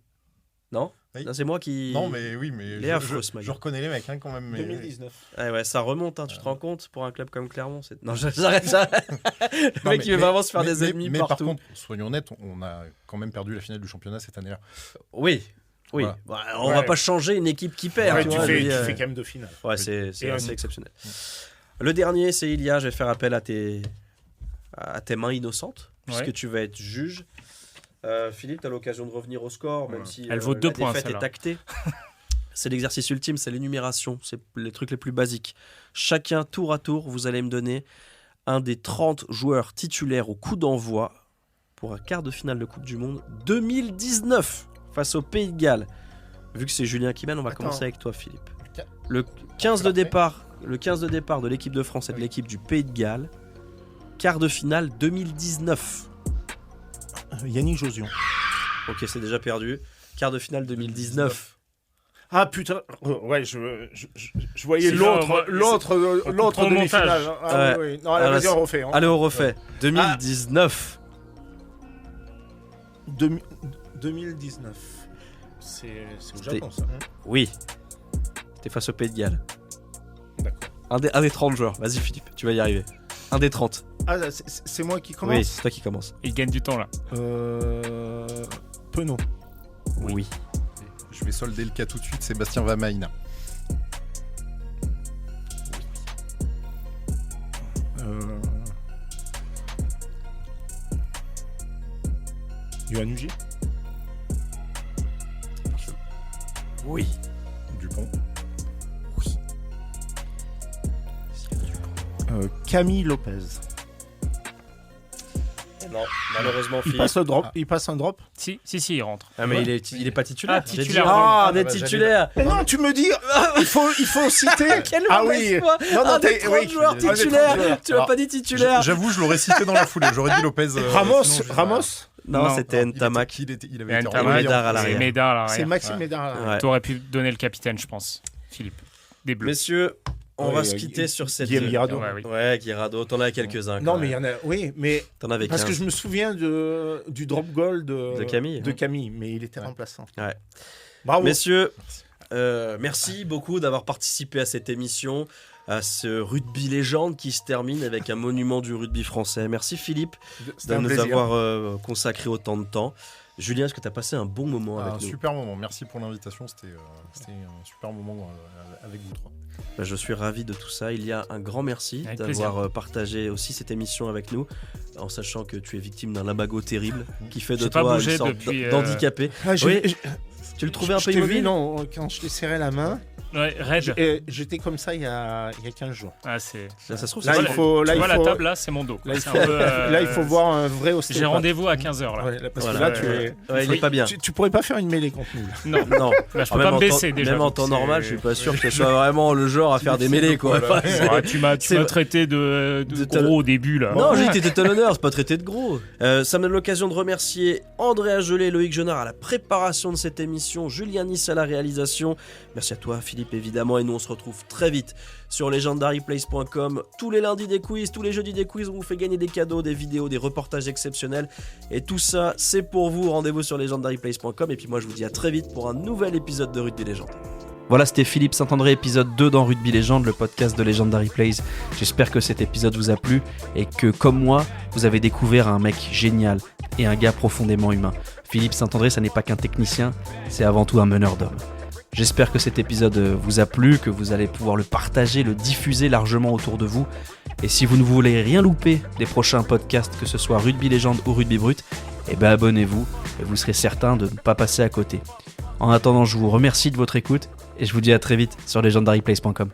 Non, Oui. Non, c'est moi qui... Non, mais oui, mais Il est affreux, ce maillot. je reconnais les mecs hein, quand même. Mais... 2019. Ouais, ça remonte, hein, tu te rends compte, pour un club comme Clermont. Non, j'arrête. Le Non, mec, mais- il veut vraiment se faire mais- des ennemis mais par partout. contre, soyons honnêtes, on a quand même perdu la finale du championnat cette année-là. Oui. Voilà. Ouais, on Ouais. va pas changer une équipe qui perd. Ouais, tu tu vois, je veux fais dire. quand même 2 finales. Ouais, c'est Et assez un- exceptionnel. Le dernier, c'est Ilia. Je vais faire appel à tes mains innocentes, puisque Ouais. tu vas être juge. Philippe, tu as l'occasion de revenir au score, même Ouais. si Elle vaut 2 la points, défaite est celle-là. actée. C'est l'exercice ultime, c'est l'énumération, c'est les trucs les plus basiques. Chacun, tour à tour, vous allez me donner un des 30 joueurs titulaires au coup d'envoi pour un quart de finale de Coupe du Monde 2019 face au Pays de Galles. Vu que c'est Julien qui mène, on va Attends. commencer avec toi, Philippe. Ok. Le 15 de Parfait. départ, le 15 de départ de l'équipe de France et de Oui. l'équipe du Pays de Galles. Quart de finale 2019. Yannick Josion. Ok, c'est déjà perdu. Quart de finale 2019. Ah putain, ouais, je voyais C'est l'autre genre, l'autre au demi-finale. montage. Ah, oui. Non, allez, Alors, vas-y, on refait. hein. Allez, on refait. 2019. 2019. C'est au C'était- Japon, ça. hein. Oui. T'es face au Pays de Galles. D'accord. Un des 30 joueurs. Vas-y, Philippe, tu vas y arriver. Un des 30. Ah, c'est moi qui Oui, commence. c'est toi qui commence. Il gagne du temps là. Penaud. Oui. Je vais solder le cas tout de suite. Sébastien Vamaina. Yoann Hugier. Oui. Dupont. Camille Lopez. Non, malheureusement, Il Philippe. passe, le drop, Ah. il passe un drop. Si, il rentre. Ah, mais Ouais. il est pas titulaire. Ah, J'ai dit, titulaire, Ah, oui. des Ah, bah, titulaires. Mais non, tu me dis, il faut citer. Quel Ah mauvaise oui. foi. Non, non, Un des t'es- 30 oui. joueurs Un des 30 titulaires. joueurs. Tu m'as Alors, pas dit titulaire. J'avoue, je l'aurais cité dans la foulée. J'aurais dit Lopez. Ramos, sinon, je- Ramos. Non, Non. c'était Non, Ntamak. il avait Et été Ntamak, renvoyé Médard à en- l'arrière. C'est Médard à C'est l'arrière. Maxime Ouais. Médard. Ouais. T'aurais pu donner le capitaine, je pense. Philippe. Des Bleus. Messieurs, on Oui, va se quitter sur cette. Guillaume Guirado. Ouais, oui. Ouais, Guirado, t'en as quelques-uns. Non, quand mais il y même. en a. Oui, mais T'en avais parce 15. que je me souviens du drop goal De Camille. De Camille, mais il était Ouais. remplaçant. Ouais. Bravo. Messieurs, merci beaucoup d'avoir participé à cette émission, à ce rugby légende qui se termine avec un monument du rugby français. Merci Philippe C'était de un nous plaisir. avoir consacré autant de temps. Julien, est-ce que tu as passé un bon moment avec Un nous? super moment, merci pour l'invitation, c'était un super moment avec vous trois. Je suis ravi de tout ça. Il y a un grand merci Avec d'avoir partagé aussi cette émission avec nous, en sachant que tu es victime d'un lumbago terrible qui fait de J'ai pas toi bougé une sorte depuis, d'handicapé. Oui. Tu le trouvais un peu je t'ai vu, immobile? non, quand je t'ai serré la main, Ouais, Reg. j'étais comme ça il y a 15 jours. Ah, c'est... Ça se trouve, Là, c'est il ça. faut, Tu là, vois, il la faut, table, là, c'est mon dos. là, il C'est faut, un peu, là, il faut voir un vrai ostéopathe. J'ai rendez-vous à 15h, là. Ouais, parce Voilà. que là, tu es... Ouais, il est pas bien. Tu pourrais pas faire une mêlée contre nous. Là. Non, Non, là, je peux même pas me en baisser, temps, déjà. même en donc temps c'est- normal, je suis pas sûr que ce soit vraiment le genre à faire des mêlées, quoi. Voilà. Enfin, c'est- Ouais, tu m'as c'est- traité de de gros au début, là. Non, j'ai été tout à l'honneur, c'est pas traité de gros. Ça me donne l'occasion de remercier Andrea Gelé, Loïc Genard à la préparation de cette émission, Julien Nice à la réalisation. Merci à toi, Philippe, évidemment, et nous on se retrouve très vite sur legendaryplace.com. Tous les lundis des quiz, tous les jeudis des quiz, on vous fait gagner des cadeaux, des vidéos, des reportages exceptionnels. Et tout ça, c'est pour vous. Rendez-vous sur legendaryplace.com. Et puis moi, je vous dis à très vite pour un nouvel épisode de Rugby Légende. Voilà, c'était Philippe Saint-André, épisode 2 dans Rugby Légende, le podcast de Legendary Plays. J'espère que cet épisode vous a plu et que, comme moi, vous avez découvert un mec génial et un gars profondément humain. Philippe Saint-André, ça n'est pas qu'un technicien, c'est avant tout un meneur d'hommes. J'espère que cet épisode vous a plu, que vous allez pouvoir le partager, le diffuser largement autour de vous. Et si vous ne voulez rien louper des prochains podcasts, que ce soit Rugby Légende ou Rugby Brut, eh ben abonnez-vous et vous serez certain de ne pas passer à côté. En attendant, je vous remercie de votre écoute et je vous dis à très vite sur legendaryplace.com.